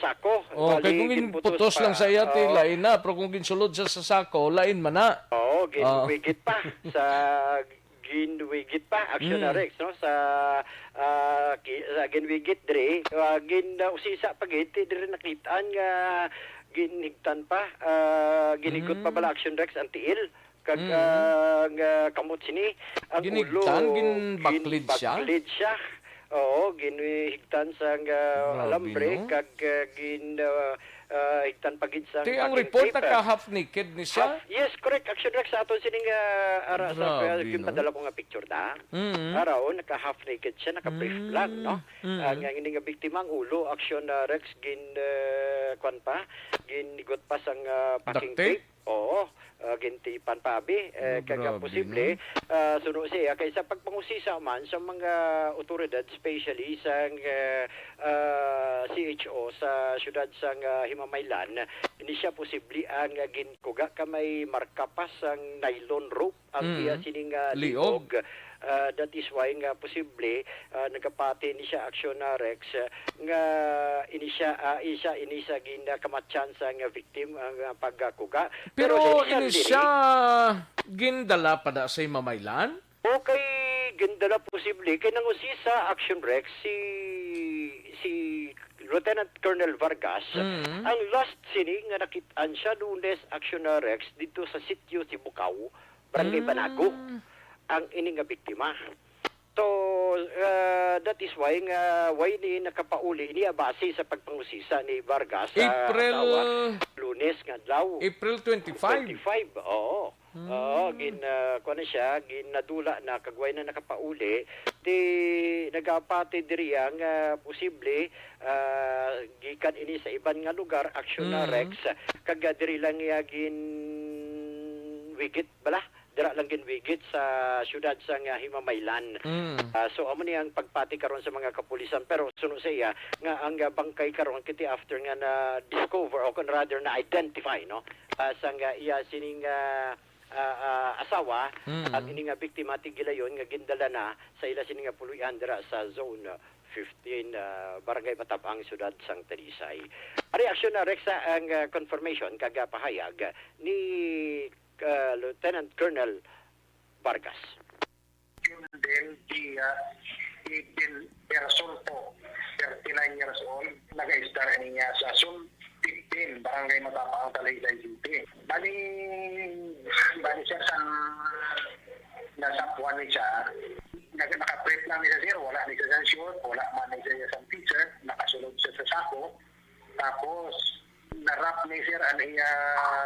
sako. Okay, kung ginputos lang sa iya, lain na. Pero kung ginsulod sa sako, lain man na. Oo, ginwigit pa. Ginwigit pa, Action Rex, no? Sa ginwigit diri, usisa pagit, diri nakitaan nga ginhigtan pa, ginigot pa bala Action Rex ang tiil. Kag kamot sini ang ginigtan, ulo ginbaklid siya. Oo, ginhigtan sa alambre kag higtan pagid sa ang report na half naked ni siya. Yes, correct. Action Rex sa aton sining ara sa padala ko nga picture da. Araw naka half naked siya, naka brief lang no. Ang ining biktima ang ulo Action Rex gin kwan pa, ginigot pa sang packing tape. Oo, gintipan pabi kaga grabe, posible suno siya kaysa pagpangusisa man sa mga otoridad especially sa CHO sa syudad sang Himamaylan hindi siya posible ang ginkuga kamay marka pa sang nylon rope ang iya sining liog. That is why nga posible nagapati ni siya aksyon na Rex nga ini siya ginakamatyan sa nga victim ang pagkuga. Pero ini siya gindala pa da sa Mamaylan? Okay, gindala posible kay nangusi sa action Rex si Lieutenant Colonel Vargas ang last sining nga nakitaan siya Lunes action na Rex dito sa sitio Sibukaw, Barangay Banago ang ini nga biktima. So, that is why ni nakapauli niya base sa pagpangusisa ni Vargas sa Lunes nga daw. April 25. Oo. Oo, kuno siya, ginadula na kagway na nakapauli, di nagapati diri ang posible gikan ini sa iban nga lugar aksyon na Rex kaga diri lang ya wigit bala dira lang ginwigit sa syudad sa Himamaylan. So amo ni ang pagpati karon sa mga kapulisan pero suno sa iya nga ang bangkay karon kiti after nga na discover o kon rather na identify no sa nga iya sining asawa ang ini nga biktima tigilayon nga gindala na sa ila sining nga puluyan dira sa zone 15 Barangay Batabang syudad sang Talisay. Reaksyon na Rex ang confirmation kaga pahayag ni Lieutenant Colonel Vargas. Del Dia, 18 years old po, 39 years old, nag-star niya sa Zone 15, Barangay Matapang, Talisay City. Bali siya sa nasapuan niya, naka-prep lang niya sir, wala niya sa short, wala man niya sa teacher, nakasulod siya sa sako, tapos narap ni sir ang iya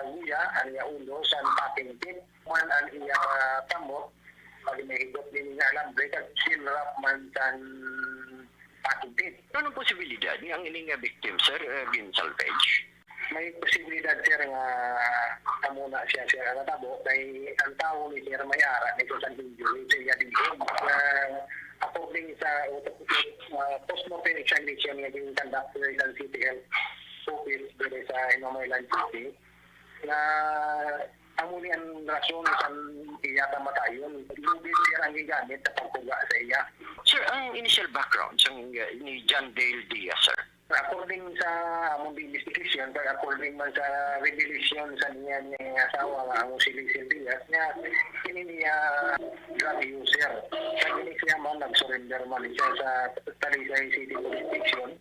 guya, ang iya ulo sa packing tip, man ang iya tamot, pag may higop din niya alambre, kag sinrap man sa packing tip. Anong posibilidad niya ang ining victim, sir, bin salvage? May posibilidad sir nga kamuna siya sir ang natabo, kay ang tao ni sir may-ara ni sa injury siya dito. According sa post-mortem examination nga yung conduct sa City Health Office dito sa Himamaylan City na ang muli ang rason sa iya kamatayon. Lubid siya ang gigamit sa pagkuga sa iya. Sir, ang initial background ni John Dale Diaz, sir? According sa among investigation, according man sa revelation sa niya ni asawa nga ang si Lizel Diaz, nga kini niya drug user. Kaya kini siya man nag-surrender man siya sa Talisay City Police Station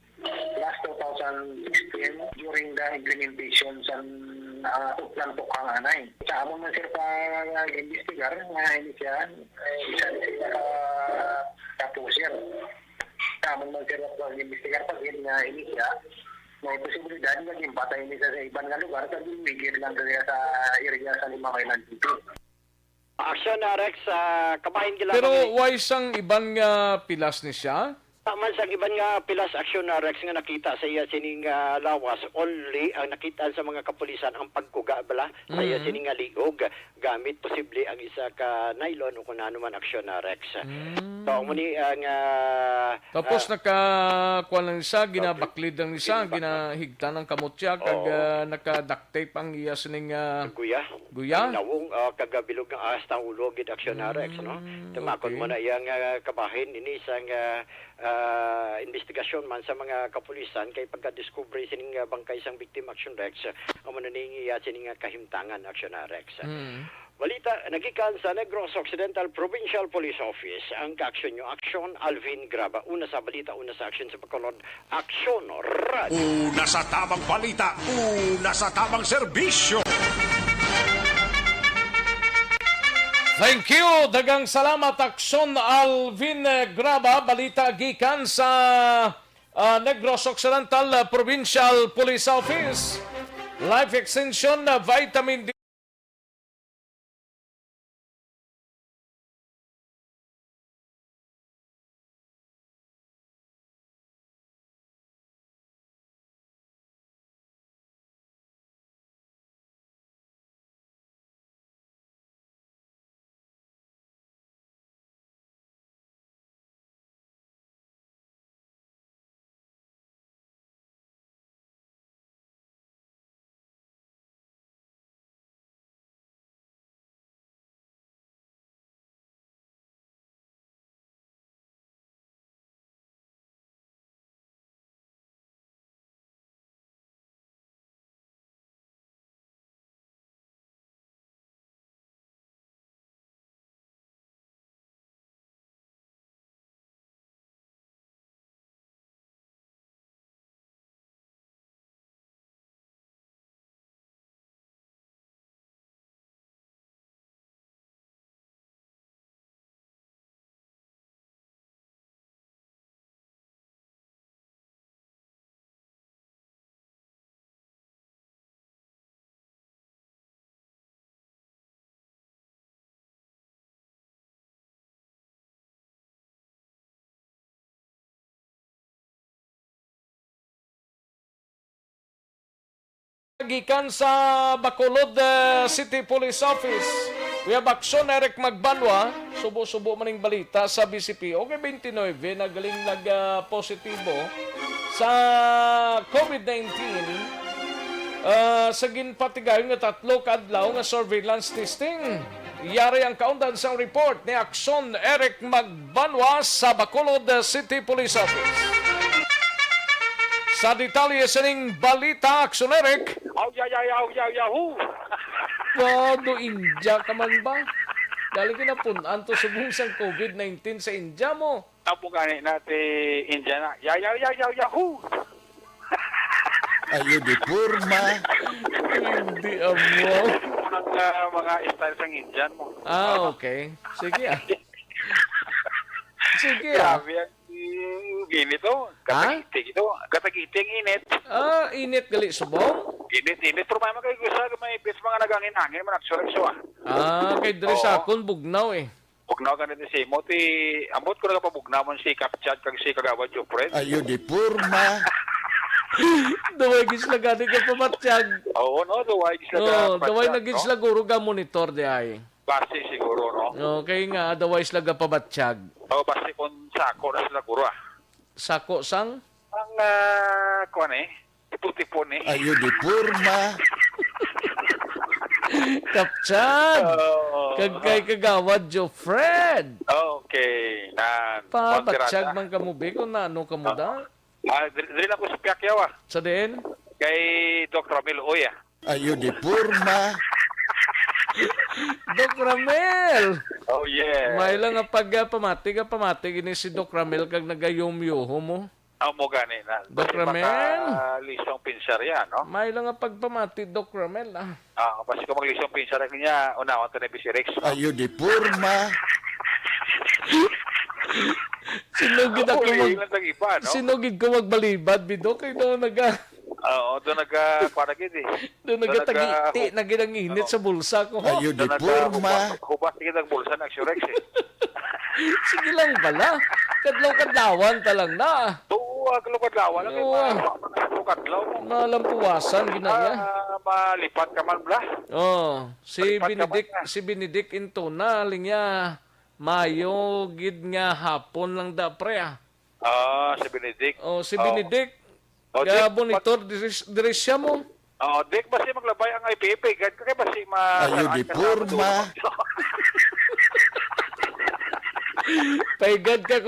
last 2016 during the implementation sa plan po kang anay. Sa among man sir pa investigar nga ini siya isa siya kapuser. Tamang magkaroon ng investigar pag ini siya, may posibilidad na gimpatay niya sa ibang nga lugar at bigir lang dali sa area sa Himamaylan City. Aksyon na Rex, kabahin gila. Pero why sang ibang pilas ni siya? Man sa iban nga pilas aksyon na Rex nga nakita sa iya sining lawas only ang nakita sa mga kapulisan ang pagkuga bala sa iya sining liog gamit posible ang isa ka nylon o kung ano man aksyon na Rex. So mo ni ang tapos nakakuha lang isa, ginabaklid lang isa, ginahigta ng kamutya kag naka-duct tape ang iya sining guya. Nawong kagabilog ng ahas ng ulo gid aksyon na Rex no. Tumakon mo na iyang kabahin ini isang investigasyon man sa mga kapulisan kay pagka-discovery sining bangkay sang victim action Rex amo na ningi sining kahimtangan action na Rex. Balita nagikan sa Negros Occidental Provincial Police Office ang kaaksyon nyo aksyon Alvin Graba una sa balita una sa aksyon sa Bacolod aksyon radio. Una sa tamang balita, una sa tamang serbisyo. Thank you. Dagang salamat aksyon Alvin Graba. Balita gikan sa Negros Occidental Provincial Police Office. Life Extension Vitamin D. Gikan sa Bacolod City Police Office. We have action Eric Magbanwa. Subo-subo maning balita sa BCP. Okay, 29 nagaling positibo sa COVID-19. Sa ginpatigayon nga 3 kadlaw nga surveillance testing. Yari ang kaundan sang report ni Action Eric Magbanwa sa Bacolod City Police Office. Sa detalye sining balita, Action Eric. Yahoo! Wado, India ka man ba? Dali ka na punan to subong sang COVID-19 sa India mo. Apo gani natin India na. Yahoo! Ayo di purma. Hindi amo. Ang mga style sang Indian mo. Okay. Sige Sige Grabe ang init to. Katagiting ito. Katagiting init. Init gali subong? Init. Pero may gusto may bis mga nagangin-angin man aksurekso kay diri sa akon bugnaw eh. Bugnaw ka na si mo ambot ko na pabugnawon si Kapchad kag si Kagawad Jofred. Ayo di purma. Daway gisla gani ka pamatsyag. Oo no, daway gisla ka. Daway nagisla guro ga monitor di ay. Base siguro no. Okay nga daway sila ga pamatsyag. Base kon sako na sila guro Sako sang? Ang kuan tipo-tipo ni. Ayo di purma. Kapchad. Kagkay Kagawad Jofred. Okay. Pamatsyag man kamo be kung naano kamo da. Dili lang ko sa Piakyaw Sa din? Kay Dr. Ramil Oya. Ayo di purma. Doc Ramel. Oh yeah. May lang nga pamati ini si Doc Ramel kag nagayom-yuho mo. Mo gani na. Doc Ramel. Lisong pinsarya, no? May lang nga pagpamati Doc Ramel kasi kung maglisong pinsarya niya, unawan to na si Rex. Ayo di purma. Sinugid ako Sinugid ko magbalibad bido kay do doon para gid doon nagatagiti naging init sa bulsa ko. Ayo di purma. Hubas gid ang bulsa ng Rex Sige lang bala. Kadlaw-kadlawan talang na. Oo, kadlaw-kadlawan lang. Kadlaw. Malampuwasan ginaya. Malipat ka man bla. Si Benedict Intona linya Mayo gid nga hapon lang da pre si Benedict. Si Benedict. Ga monitor diri siya mo. Dick basi maglabay ang IPP kay basi Ayo di purma. Paigad ka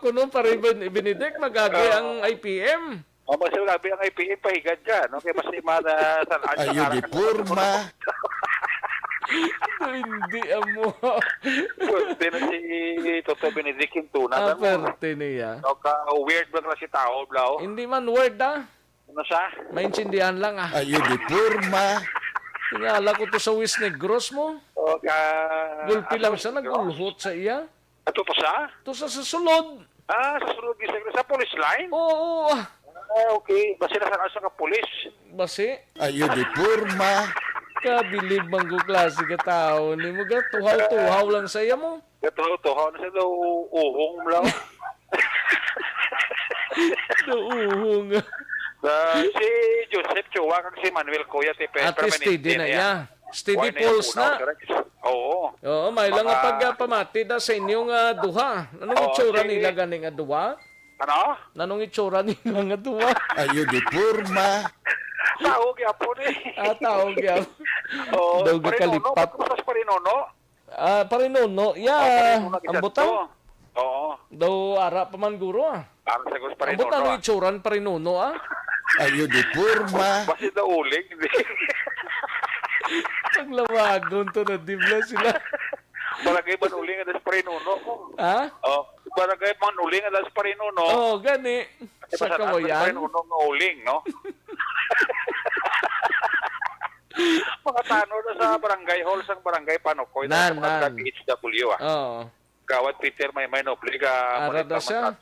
kuno pa rin Benedict magagay ang IPM. Basi labi ang IPM pahigad ka no kay basi Ayo di purma. Hindi amo. Pwede na si Toto Benedict Intuna. Pwede niya. Weird ba na si tao, Blau? Hindi man word Ano siya? Maintindihan lang Ayo di purma. Tingala ko to sa Wis Negros mo. Gulpi lang siya, nagulhot sa iya. Ito pa siya? Ito sa sulod. Sa sulod. Sa police line? Oo. Okay. Basi na sa ka-police. Basi? Ayo di purma. Kabilib bang ko klase ka tao. Hindi mo ka tuhaw-tuhaw lang sa iya mo. Tuhaw na siya daw uhong lang. Uhong. Si Joseph Chua kag si Manuel Coya At steady na iya. Steady pulse na. Oo. May lang nga pagpamati da sa inyong duha. Anong itsura nila ganing duha? Ano? Anong itsura nila nga duha? Ayo di purma. Tao gyapon Tao gyapon. Daw gikalipat. Parinono. Ang butang. Oo. Daw ara pa man guro Ara siguro parinono. Ang butang itsuran parinono Ayo di purma. Basi daw uling. Paglawagon to na dibla sila. Barangay Manuling at Parinono. Barangay Manuling at Parinono. Gani. Sa kawayan. Parinono ng uling, no? Mga tano na sa barangay hall sang barangay Panokoy na sa HW Kawat Peter may noble ka arada siya.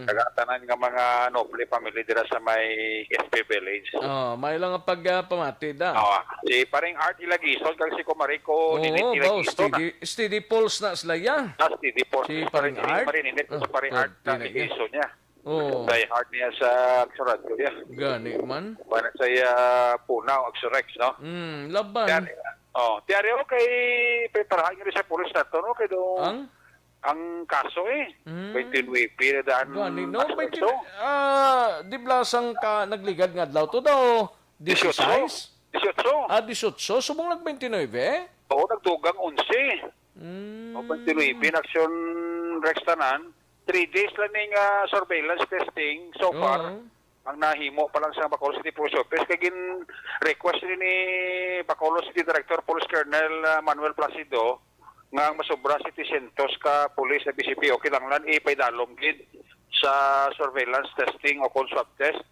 Kagatanan nga mga noble family dira sa may SP Village. May lang nga pagpamati da. Si paring Art Ilagisol kag si Comarico Ninit Ilagisol. Steady pulse na sila yan. Steady pulse. Si paring Art. Marinit sa paring Art Ilagisol niya. Oh. Die hard niya sa Action Radio niya. Gani man. Para saya punaw, Action Rex, no? Laban. Tiyari ako kay preparahan nyo rin sa pulis na to, no? Kaya ang kaso 29 na daan. Gani, no? Di blasang ka nagligad nga daw to daw. 16? 18. 18. Subong nag-29 Oo, nagdugang 11. 29, Action Rex tanan. 3 days lang ng surveillance testing so far. Ang nahimo pa lang sa Bacolod City Police Office. Kagin request ni Bacolod City Director Police Colonel Manuel Placido nga masobra si 300 ka police sa BCP o kinanglan ipaydalom gid sa surveillance testing o kung swab test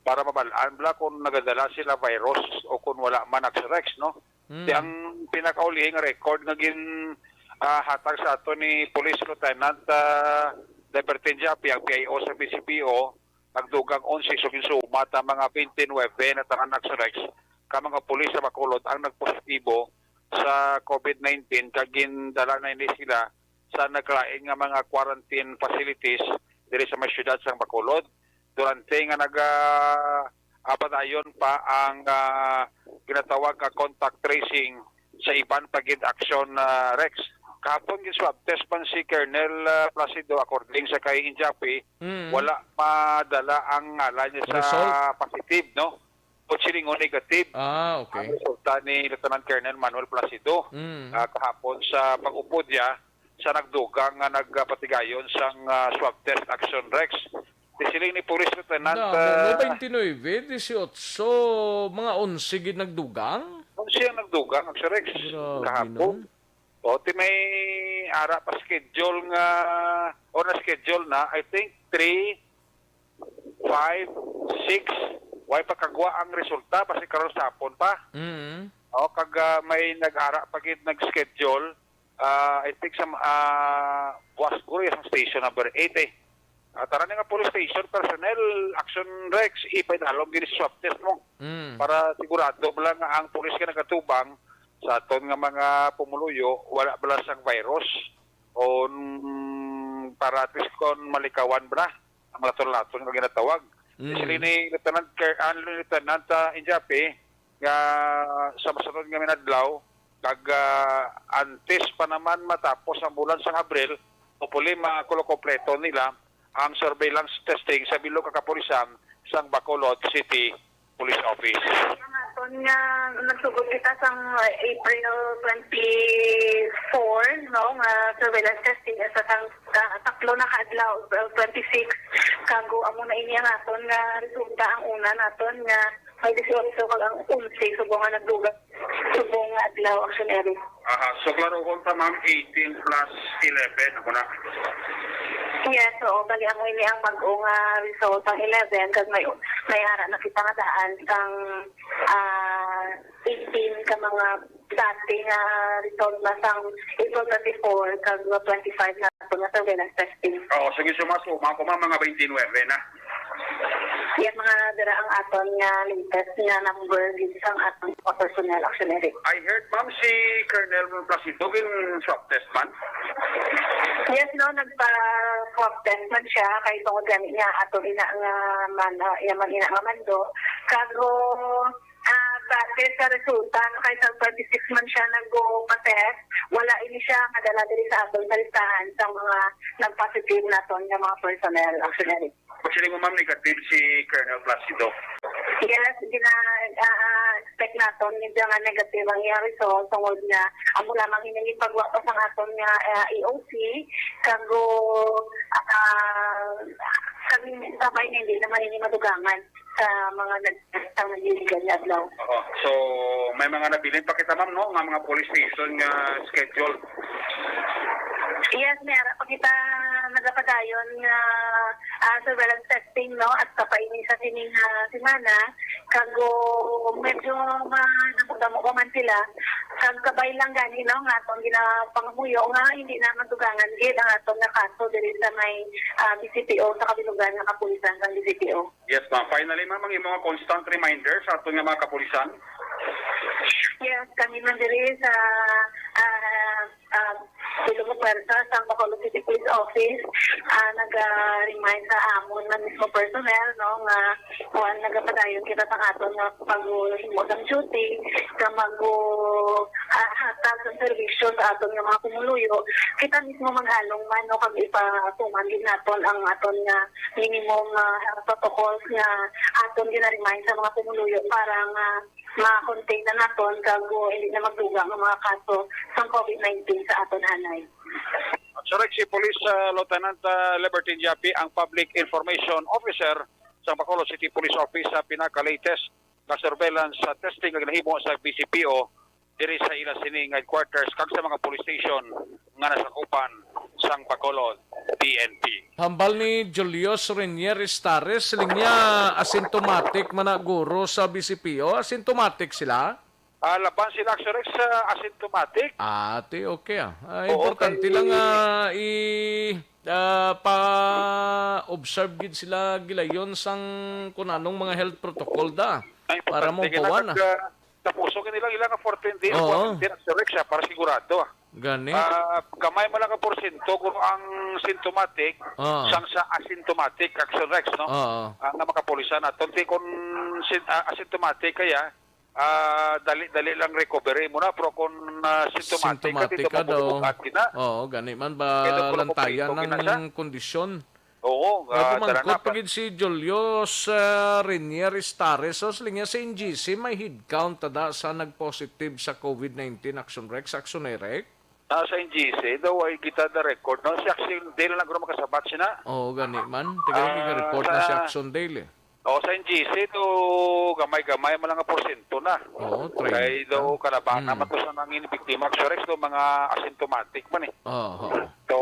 para mabalaan bla kung nagadala sila virus o kung wala man Rex, no? Di ang pinakaulihing record nga gin hatag sa ato ni Police Lieutenant Libertenja ang PIO sa BCPO nagdugang 11 so ginsuma ta mga 29 na tanan Rex ka mga pulis sa Bacolod ang nagpositibo sa COVID-19 kagin dala na ini sila sa naglaing nga mga quarantine facilities diri sa mga syudad sa Bacolod durante nga padayon pa ang ginatawag nga contact tracing sa iban pagid action Rex. Kahapon swab test man si Colonel Placido according sa kay Injapi, wala madala ang ngalan niya sa result? Positive, no? O silingo negative. Okay. Ang resulta ni Lieutenant Colonel Manuel Placido. Kahapon sa pag-upod niya, sa nagdugang nga nagpatigayon sang swab test action Rex. Siling ni Police Lieutenant... 29, 18, mga 11 gid nagdugang? 11 ang nagdugang, action Rex. Kahapon. O, may ara pa schedule nga, o na-schedule na, I think 3, 5, 6, why pa kagwa ang resulta, kasi karon sa hapon pa. O, kag may nag-ara pa gid nag-schedule, I think sa Wasguri, sa station number 8 tara nga police station personnel, Action Rex, ipaydalom gid swab test mo. Para sigurado lang ang pulis ka nagatubang sa aton nga mga pumuluyo, wala bala sang virus o para at least kon malikawan bala ang laton-laton nga ginatawag. Sili ni Lieutenant Injapi nga sa masunod nga minadlaw kag antes pa naman matapos ang bulan sang Abril hopefully makulo-kompleto nila ang surveillance testing sa bilog kakapulisan sang Bacolod City Police Office. Nga nagsugod kita sa April 24, no, nga surveillance testing sa taklo na kadlaw, 26, kago amo na ini ang aton nga resulta ang una naton nga may 18 kag ang 11 subong nga nagdugang subong nga adlaw actionary. So klaro ko ta ma'am 18 plus 11 ako na. Yes, so bali ang ini ang mag-o nga result ang 11 kag may ara na kita nga daan kang 18 ka mga dati nga result na sang April 24 kag 25 na ito nga surveillance testing. Sige sumasuma ko mga 29 na. Yan mga dira ang aton nga latest nga number dito sang aton personnel actionary. I heard ma'am si Colonel Placido gin swab test man. Yes, no, nagpa-swab test man siya kay tungod gani nga aton ina nga man ina nga mando kago dati sa resulta kay sa 26 man siya nag-go-pa-test, wala ini siya kadala diri sa aton sa listahan sa mga nag-positive naton nga mga personnel actionary. Kasi mo ma'am negative si Colonel Placido. Yes, expect naton hindi nga negative ang iya result tungod nga amo lamang hiningi pagwato sa aton nga EOC kago kami sabay hindi naman ini madugangan sa mga nagtestang nagiligan niya adlaw. So may mga nabilin pa kita ma'am no nga mga police station nga schedule. Yes, meron pa kita nagapadayon nga surveillance testing, no, at kapainin sa sining semana kago medyo napudamo ko man sila kag kabay lang gani, no, nga atong ginapangamuyo nga hindi na matugangan gid ang atong nga kaso diri sa may BCPO sa kabilugan nga kapulisan sang BCPO. Yes ma'am, finally ma'am ang mga constant reminder sa atong nga mga kapulisan. Yes, kami man diri sa Silong Pwersa sa Bacolod City Police Office nag-remind sa amon na mismo personnel no nga kuan nagapadayon kita sa aton nga pag-himod ang duty ka hatag sa servisyo sa aton nga mga kumuluyo kita mismo maghalong man no kag ipatuman din naton ang aton nga minimum health protocols nga aton gina-remind sa mga kumuluyo para nga ma-contain na naton kag hindi na magduga ng mga kaso sa COVID-19 sa aton hanay. So Rex, si Police Lieutenant Libertine Japi ang Public Information Officer sa Bacolod City Police Office sa pinaka-latest na surveillance testing nga ginahimo sa BCPO diri sa ila sining headquarters kag sa mga police station nga nasakupan sang Bacolod PNP. Hambal ni Julius Renier Estares, linya asymptomatic managuro sa BCPO. Asymptomatic sila? Laban sila Rex asymptomatic. Ate, okay importante lang pa-observe gid sila gilayon sang kung anong mga health protocol da. Para mo puwan Tapuso kanila ilang 14 days, Oo. 14 days Rex para sigurado. Gani. Gamay mo lang ka porsyento kung ang symptomatic sang sa asymptomatic action Rex, no? Nga makapulisan naton. Kung asymptomatic kaya, dali lang recovery mo na. Pero kung symptomatic ka, dito mabubukat na. Oo, gani man ba lantayan ng kondisyon? Oo, Tumangkot pagid si Julius Renier Estares. So, linya sa NGC, may head count tada sa nag-positive sa COVID-19 Action Rex, Action Erec? Sa NGC, daw ay kita the record. No? Si Action Dale lang makasabat siya na. Oo, gani man. Tiga report na si Action Dale. Sa NGC, do gamay-gamay mo lang ang porsyento na. Oo, kaya daw kalaban naman to sa nangin biktima Action Rex, do mga asymptomatic man eh. So,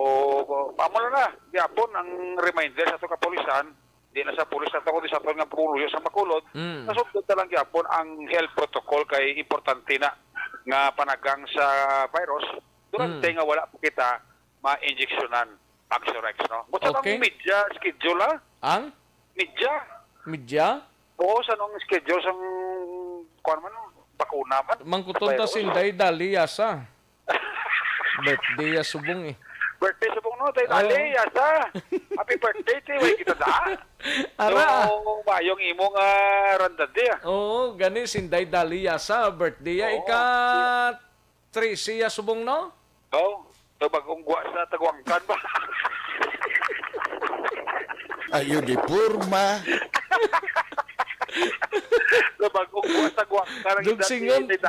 pamula na, diapon ang reminder sa ito kapulisan, di na sa pulis na ito, kundi sa ito nga puluyo sa Bacolod, nasundot na lang diapon ang health protocol kay importante na nga panagang sa virus, durante nga wala po kita ma-injeksyonan Axorex, no? Basta ang media schedule, ha? Ang? Media? Media? Oo, sa nung schedule sang kuan man, bakuna man. Mangkuton ta sinday dali yasa. Birthday ya subong eh. Birthday subong no, tayo dali yasa. Happy birthday, way kita da. Ara. So, bayong imong randade. Oo, gani sinday dali yasa birthday ya ika 13 ya subong no? Oo. So bagong guwa sa Taguangkan ba? Ayo di purma.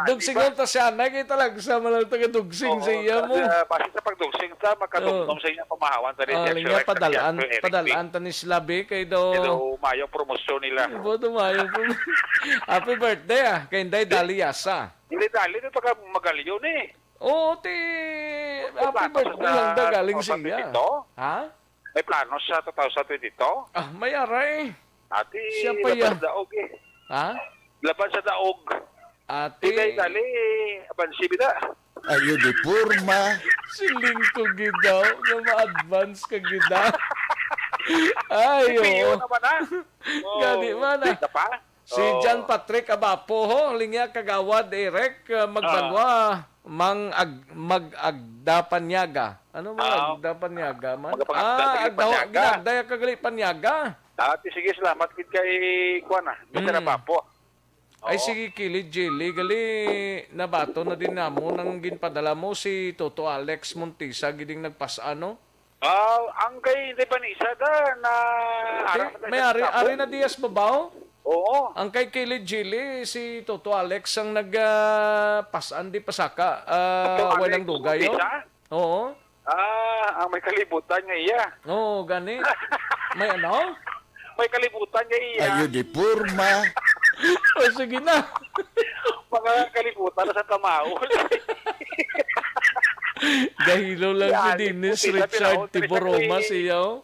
Dugsingon ta siya na kita lang sa malang taga dugsing sa iya mo. Basta sa pagdugsing sa makadugnom sa iya pamahawan sa linya padalaan ta ni Slabe kay do mayong promosyon nila. Boto mayong promosyon. Happy birthday kay Inday Daliasa. Hindi dali ito pagka magalyon eh. Oo, happy birthday lang da galing siya. Ha? May plano sa 2022? May aray. Ati, laban sa daog eh. Ha? Laban sa daog. Ati. Dali, abansi bida. Ayo di purma. Siling ko gidaw, nga ma-advance ka gidaw. Ayo. Piyo naman na. Gani man Si John Patrick Abapo ho, linya kagawad Eric, magbanwa, mag-agda panyaga. Ano mag-agda panyaga man? Ginagdaya kagali panyaga. Sige, salamat kid kay Kuan Mr. Abapo. Ay sige kilid Jelly, gali nabato na din namo nang ginpadala mo si Toto Alex Montisa giding nagpasano. Ang kay di ba ni isa da na may ari na Diaz babaw? Oo. Ang kay kilid Jelly si Toto Alex ang nagpasan di pasaka walang dugay. Oo. Ang may kalibutan nga iya. Oo, gani. May ano? May kalibutan nga iya. Ayo di purma. Sige na. Mga kalibutan na sa Tamao. Gahilo lang si Dennis Richard Tiboroma siya.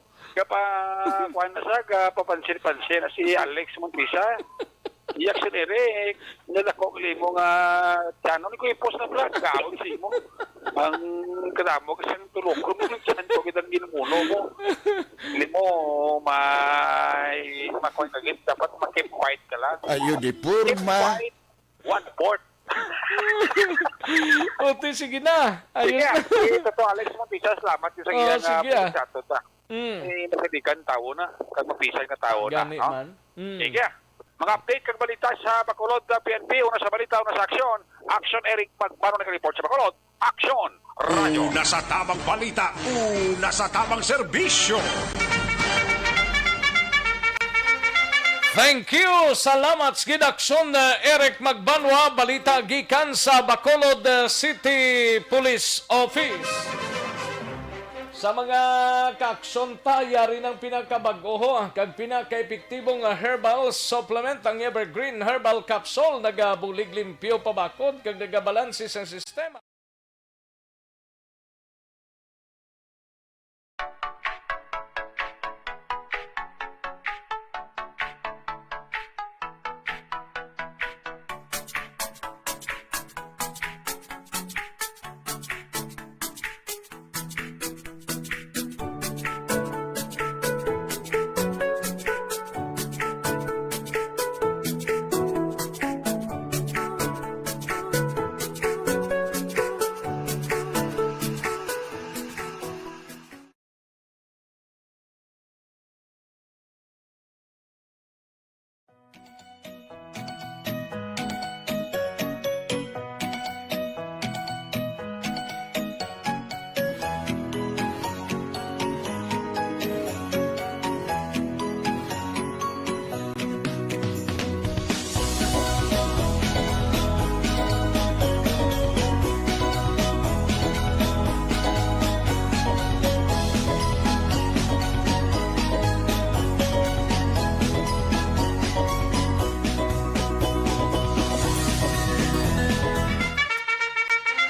Kuan na sa papansin-pansin na si Alex Montisa. Iyak si Eric. Nalako mo nga channel ko i-post na vlog. Gawin si mo. Ang kadamo kasi ang tulog ko mo ng channel ko kitang ginuno mo. Limo may makuha na dapat mag-keep quiet ka lang. Ayo di purma. Keep quiet. 1/4. Ote, sige na. Ayos Sige, na. ito Alex Mapisa, salamat yung sa Oh, iya sige, nga ah. pagsatot ah. Nasadikan tao na, kag mapisay nga tao na. Gani no? man. Sige, mga update kag balita sa Bacolod PNP, una sa balita, una sa aksyon. Action Eric Magmano nag-report sa Bacolod. Action! Radyo! Una sa tamang balita, una sa tamang serbisyo. Thank you. Salamat sa gidaksyon Eric Magbanwa, balita gikan sa Bacolod City Police Office. Sa mga kaaksyon taya rin ang pinakabagoho kag pinaka-epektibong herbal supplement ang Evergreen Herbal Capsule nagabulig limpyo pabakod kag nagabalansis ang sistema.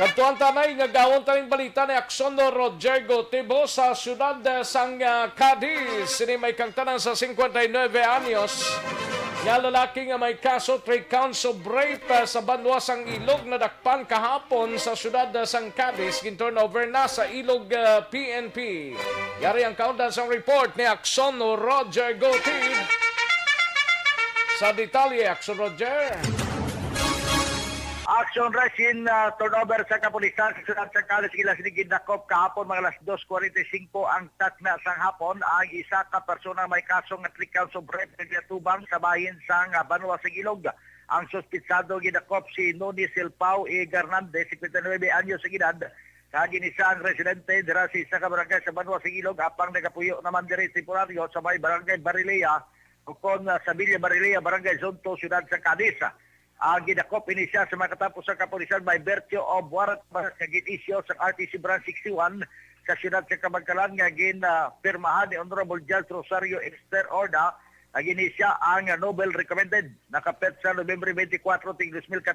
Kadtuan tanay nga gawon taning balita ni Aksono Roger Gotibo sa siyudad sang Cadiz. Sini may kang tanan sa 59 anyos. Nga lalaki nga may kaso 3 counts of rape sa banwasang ilog na dakpan kahapon sa siyudad sang Cadiz. Gin-turnover na sa ilog PNP. Yari ang kaundan sang report ni Aksono Roger Gotib. Sa detalye, Akson Roger. Action Resin turnover sa kapulisan sa siyudad sa Cadiz gila sinigidakop kahapon mga alas 2:45 ang takna sang hapon ang isa ka persona may kaso nga 3 counts of rape naglatubang sa bahin sang Banwa sa Ilog. Ang suspitsado gidakop si Noni Silpao E. Garnandez, 59 anyos sa edad. Kagin isa ang residente dira sa isa ka barangay sa Banwa sa Ilog apang nagapuyo naman diri temporaryo sa may barangay Barilea ukon sa Villa Barilea, barangay Zonto, siyudad sa Cadiz. Ang gidakop ini siya sa makatapos sa kapulisan by virtue of warrant sa gin-issue sa RTC Branch 61 sa siyudad sa Kabangkalan nga pirmahan ni Honorable Judge Rosario Esther Orda. Ang siya ang Nobel Recommended nakapet sa November 24, 2014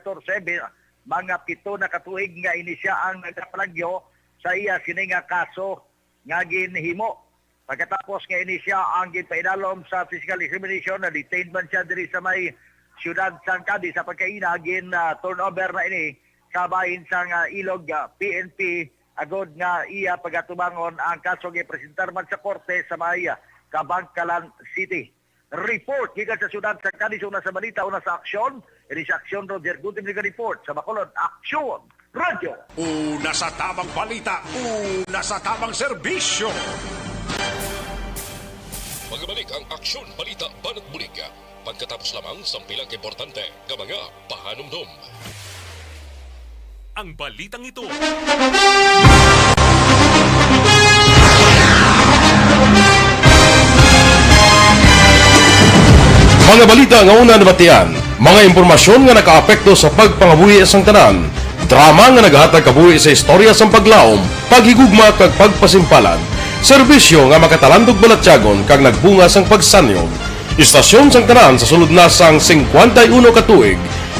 mga 7 na katuig nga ini siya ang nagapalagyo sa iya sini nga kaso nga ginhimo. Pagkatapos nga ini siya ang ginpainalom sa physical examination na detained man siya diri sa may siyudad sang Cadiz sa pagkaina turnover na ini sa bahin sang ilog PNP agod nga iya pagatubangon ang kaso gipresentar man sa korte sa may Kabangkalan City. Report gikan sa siyudad sang Cadiz una sa balita una sa aksyon. Ini sa aksyon Roger Gutim report sa Bacolod Aksyon Radio. Una sa tamang balita, una sa tamang serbisyo. Magbalik ang Aksyon Balita Banat Bulig. Pagkatapos lamang sa pilang importante ng mga pahanumdum. Ang balitang ito. Mga balita nga una nabatian, mga impormasyon nga nakaapekto sa pagpangabuhi sang tanan, drama nga naghatag kabuhi sa istorya sang paglaom, paghigugma kag pagpasimpalan, serbisyo nga makatalandog balatyagon kag nagbunga sang pagsanyog. Istasyon sang tanan sa sulod na sang 51 katuig.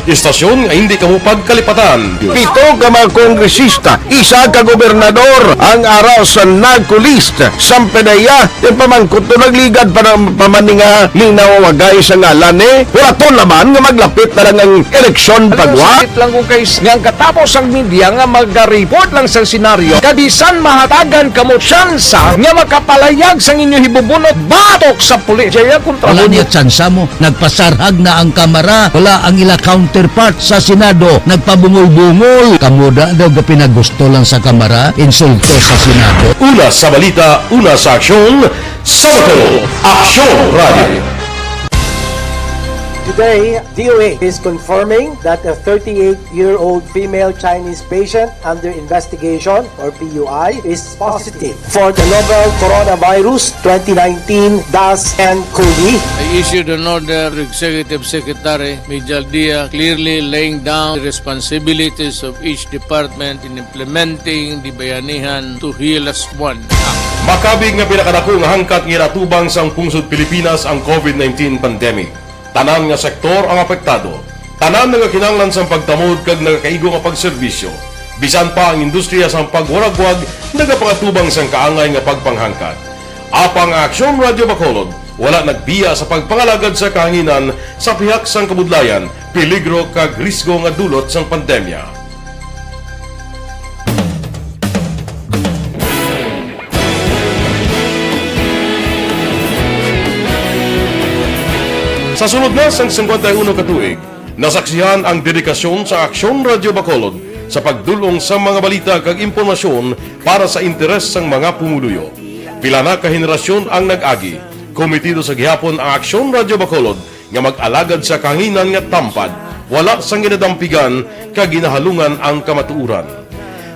Istasyon nga hindi kamupag kalipatan. 7 ka mga kongresista, isa ka gobernador ang araw sa nagkulist sang pedaya yung pamangkot to nagligad para pamaninga ni nawagay sa ngalan wala to naman nga maglapit na lang ang eleksyon pagwa. Sakit lang kung kayo nga katapos ang media nga mag-report lang sa senaryo kadisan mahatagan kamo tsansa nga makapalayag sang inyo hibubunot batok sa pulis. Jaya kontra niya tsansa mo. Nagpasarhag na ang Kamara. Wala ang ila counterpart sa Senado. Nagpabungol-bungol. Kamuda daw pinagusto lang sa Kamara. Insulto sa Senado. Una sa balita, una sa aksyon, sa Bacolod, Aksyon Radio. Today, DOA is confirming that a 38-year-old female Chinese patient under investigation, or PUI, is positive for the novel coronavirus 2019-nCoV. I issued an order to Executive Secretary Major Dia clearly laying down the responsibilities of each department in implementing the Bayanihan to Heal as One Act. Makabig nga pinakadako nga hangkat nga natubang sang pungsod Pilipinas ang COVID-19 pandemic. Tanan nga sektor ang apektado. Tanan nga kinahanglan sang pagtamod kag nagakaigo nga pagserbisyo. Bisan pa ang industriya sang pagwaragwag nagapangatubang sang kaangay nga pagpanghangkat. Apang Aksyon Radio Bacolod wala nagbiya sa pagpangalagad sa kahanginan sa pihak sang kabudlayan, peligro kag risgo nga dulot sang pandemya. Sa sunod na sang 51 katuig, nasaksihan ang dedikasyon sa Aksyon Radio Bacolod sa pagdulong sa mga balita kag impormasyon para sa interes sang mga pumuluyo. Pila na ka henerasyon ang nag-agi, komitido sa gihapon ang Aksyon Radio Bacolod nga mag-alagad sa kahanginan nga tampad, wala sang ginadampigan kag ginahalungan ang kamatuuran.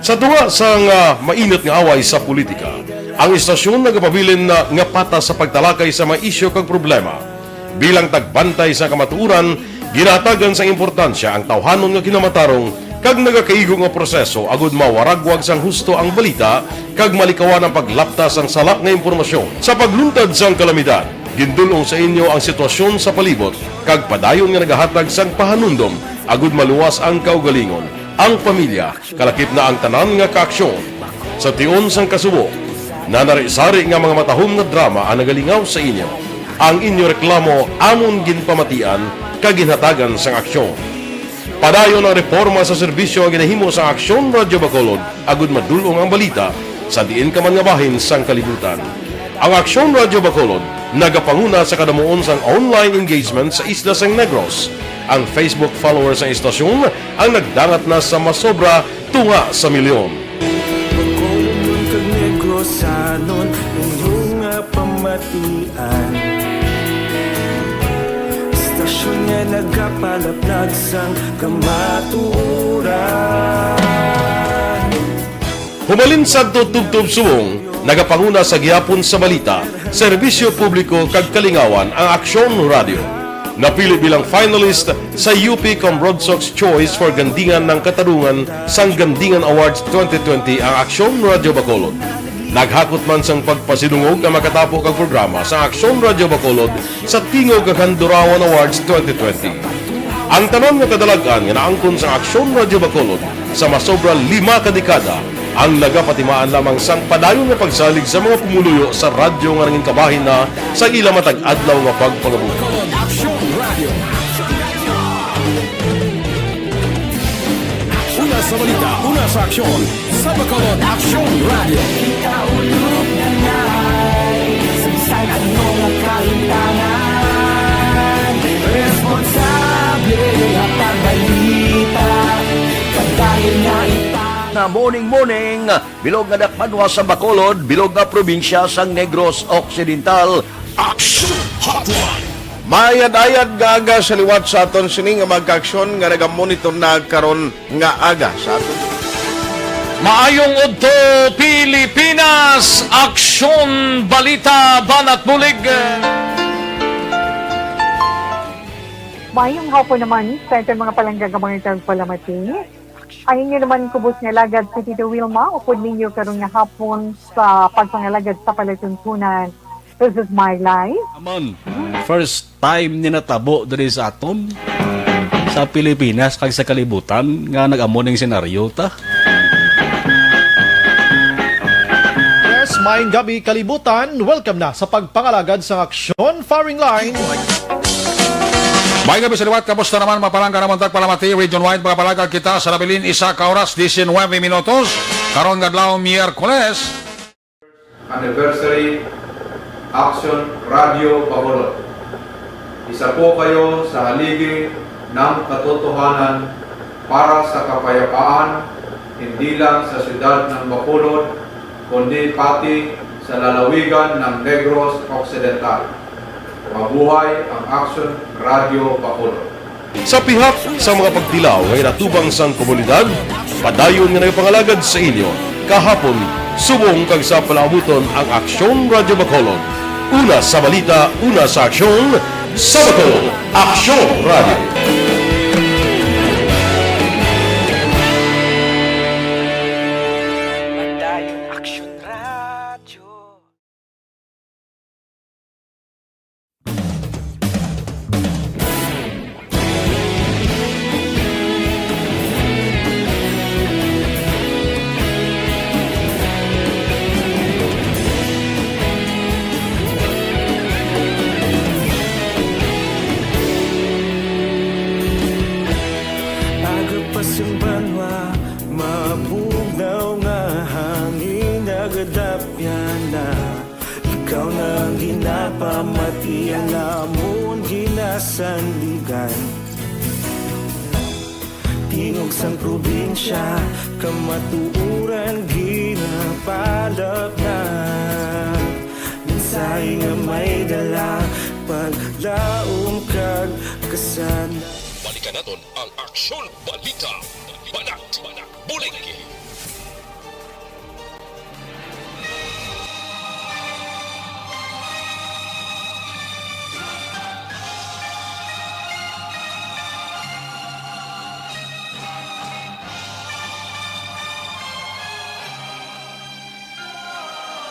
Sa tunga sang mainit nga away sa politika, ang istasyon nagapabilin na nga patas sa pagtalakay sa mga isyu kag problema. Bilang tagbantay sa kamatuuran, ginatagan sa importansya ang tawhanon nga kinamatarong kag nagakaigo nga proseso agud mawaragwag sang husto ang balita kag malikawan ang paglaptas ang salak nga impormasyon. Sa pagluntad sang kalamidad, gindulong sa inyo ang sitwasyon sa palibot kag padayon nga nagahatag sang pahanundom agud maluwas ang kaugalingon, ang pamilya, kalakip na ang tanan nga kaaksyon. Sa tion sang kasubo, nanari-sari nga mga matahom nga drama ang nagalingaw sa inyo. Ang inyo reklamo amon ginpamatian kag ginhatagan sang aksyon. Padayon ang reforma sa serbisyo ang ginahimo sa Aksyon Radio Bacolod agud madulong ang balita sa diin ka man nga bahin sang kalibutan. Ang Aksyon Radio Bacolod nagapanguna sa kadamuon sang online engagement sa isla sang Negros. Ang Facebook followers sa istasyon ang nagdangat na sa masobra tunga sa milyon. Bacolod kag Negros sanon inyong pamatian. Istasyon nga nagapalaplag sang kamatuuran. Humalin sa tutubtub subong, nagapanguna sa gihapon sa balita, serbisyo publiko kag kalingawan ang Aksyon Radio. Napili bilang finalist sa UP Broadsox Choice for Gandingan ng Katarungan sang Gandingan Awards 2020 ang Aksyon Radio Bacolod. Naghakot man sang pagpasidungog ang makatapo kag programa sa Aksyon Radio Bacolod sa Tingog kag Handurawan Awards 2020. Ang tanon nga kadalagan nga naangkon sa Aksyon Radio Bacolod sa masobra 5 kadekada ang nagapatimaan lamang sang padayon nga pagsalig sa mga pumuluyo sa radyo nga nangin kabahin na sa ila matag adlaw nga pagpangabuhi. Una sa balita, una sa aksyon, sa Bacolod Aksyon Radio. Ikaulog na ngay, sagsag at mga kahintangan. Responsable at balita, kagaya nga Na morning, bilog nga dakpanwa sa Bacolod, bilog nga probinsya sang Negros Occidental. Action Hotline! Mayad-ayad nga aga sa liwat sa aton sining nga magka-aksyon nga nagamonitor na karon nga aga sa aton. Maayong udto Pilipinas, Aksyon Balita Banat Bulig. Mayong hapon naman sa itong mga palanggagamang palamati. Ang inyo naman kubos nga lagad sa Tito Wilma, upod ninyo karong nga hapon sa pagpangalagad sa palatuntunan. This is my life. Amon, first time ni natabo diri sa aton sa Pilipinas kag sa kalibutan nga nag-amo ning senaryo ta. Yes, maayong gabi kalibutan. Welcome na sa pagpangalagad sa Aksyon Firing Line. May gabi sa liwat, kamusta naman mapalangga naman tagpalamati, region-wide mga palagag kita sa labilin, 1 oras, 19 minutos, karon gadlaw Miyerkules. Anniversary Aksyon Radio Bacolod. Isa po kayo sa haligi ng katotohanan para sa kapayapaan, hindi lang sa siyudad ng Bacolod, kundi pati sa lalawigan ng Negros Occidental. Mabuhay ang Action Radio Bacolod. Sa pihak sa mga pagtilaw ay natubang sang komunidad, padayon nga nagpangalagad sa inyo. Kahapon, subong kag sa palaabuton ang Aksyon Radio Bacolod. Una sa balita, una sa aksyon, sa Bacolod, Aksyon Radio. Banwa, mabugnaw nga hangin nagadapyan na ikaw nang ginapamatian namon ginasandigan. Tingog sang probinsya, kamatuuran ginapalap na mensahe nga may dala paglaom kag kasana. Balikan naton ang Aksyon Balita. Banat Bulig.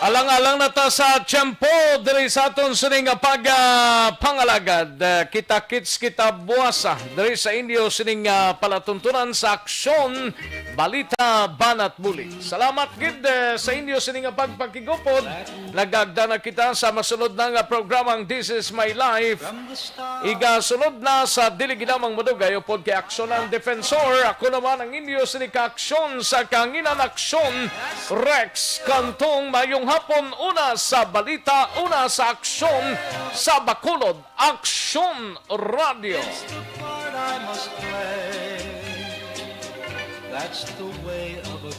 Alang-alang na ta sa tiyempo diri sa aton sining pangalagad. Kita-kits kita buwasa diri sa inyo sining palatuntunan sa Aksyon Balita Banat Bulig. Salamat gid sa inyo sining pagpakigupod. Nagagda na kita sa masunod ng programang This Is My Life. Igasunod na sa dili ginamang madugay upod kay Aksyon ang Defensor. Ako naman ang inyo sining Aksyon sa Kanginan Aksyon Rex Kantong mayong hapon, una sa balita, una sa aksyon sa Bacolod, Aksyon Radio. That's the way of a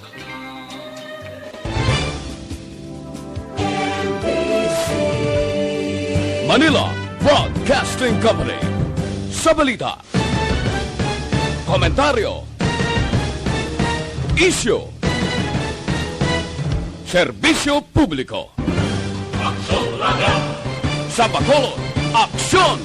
Manila Broadcasting Company. Sa balita, komentaryo, issue, serbisyo publiko. Sa Bacolod, Aksyon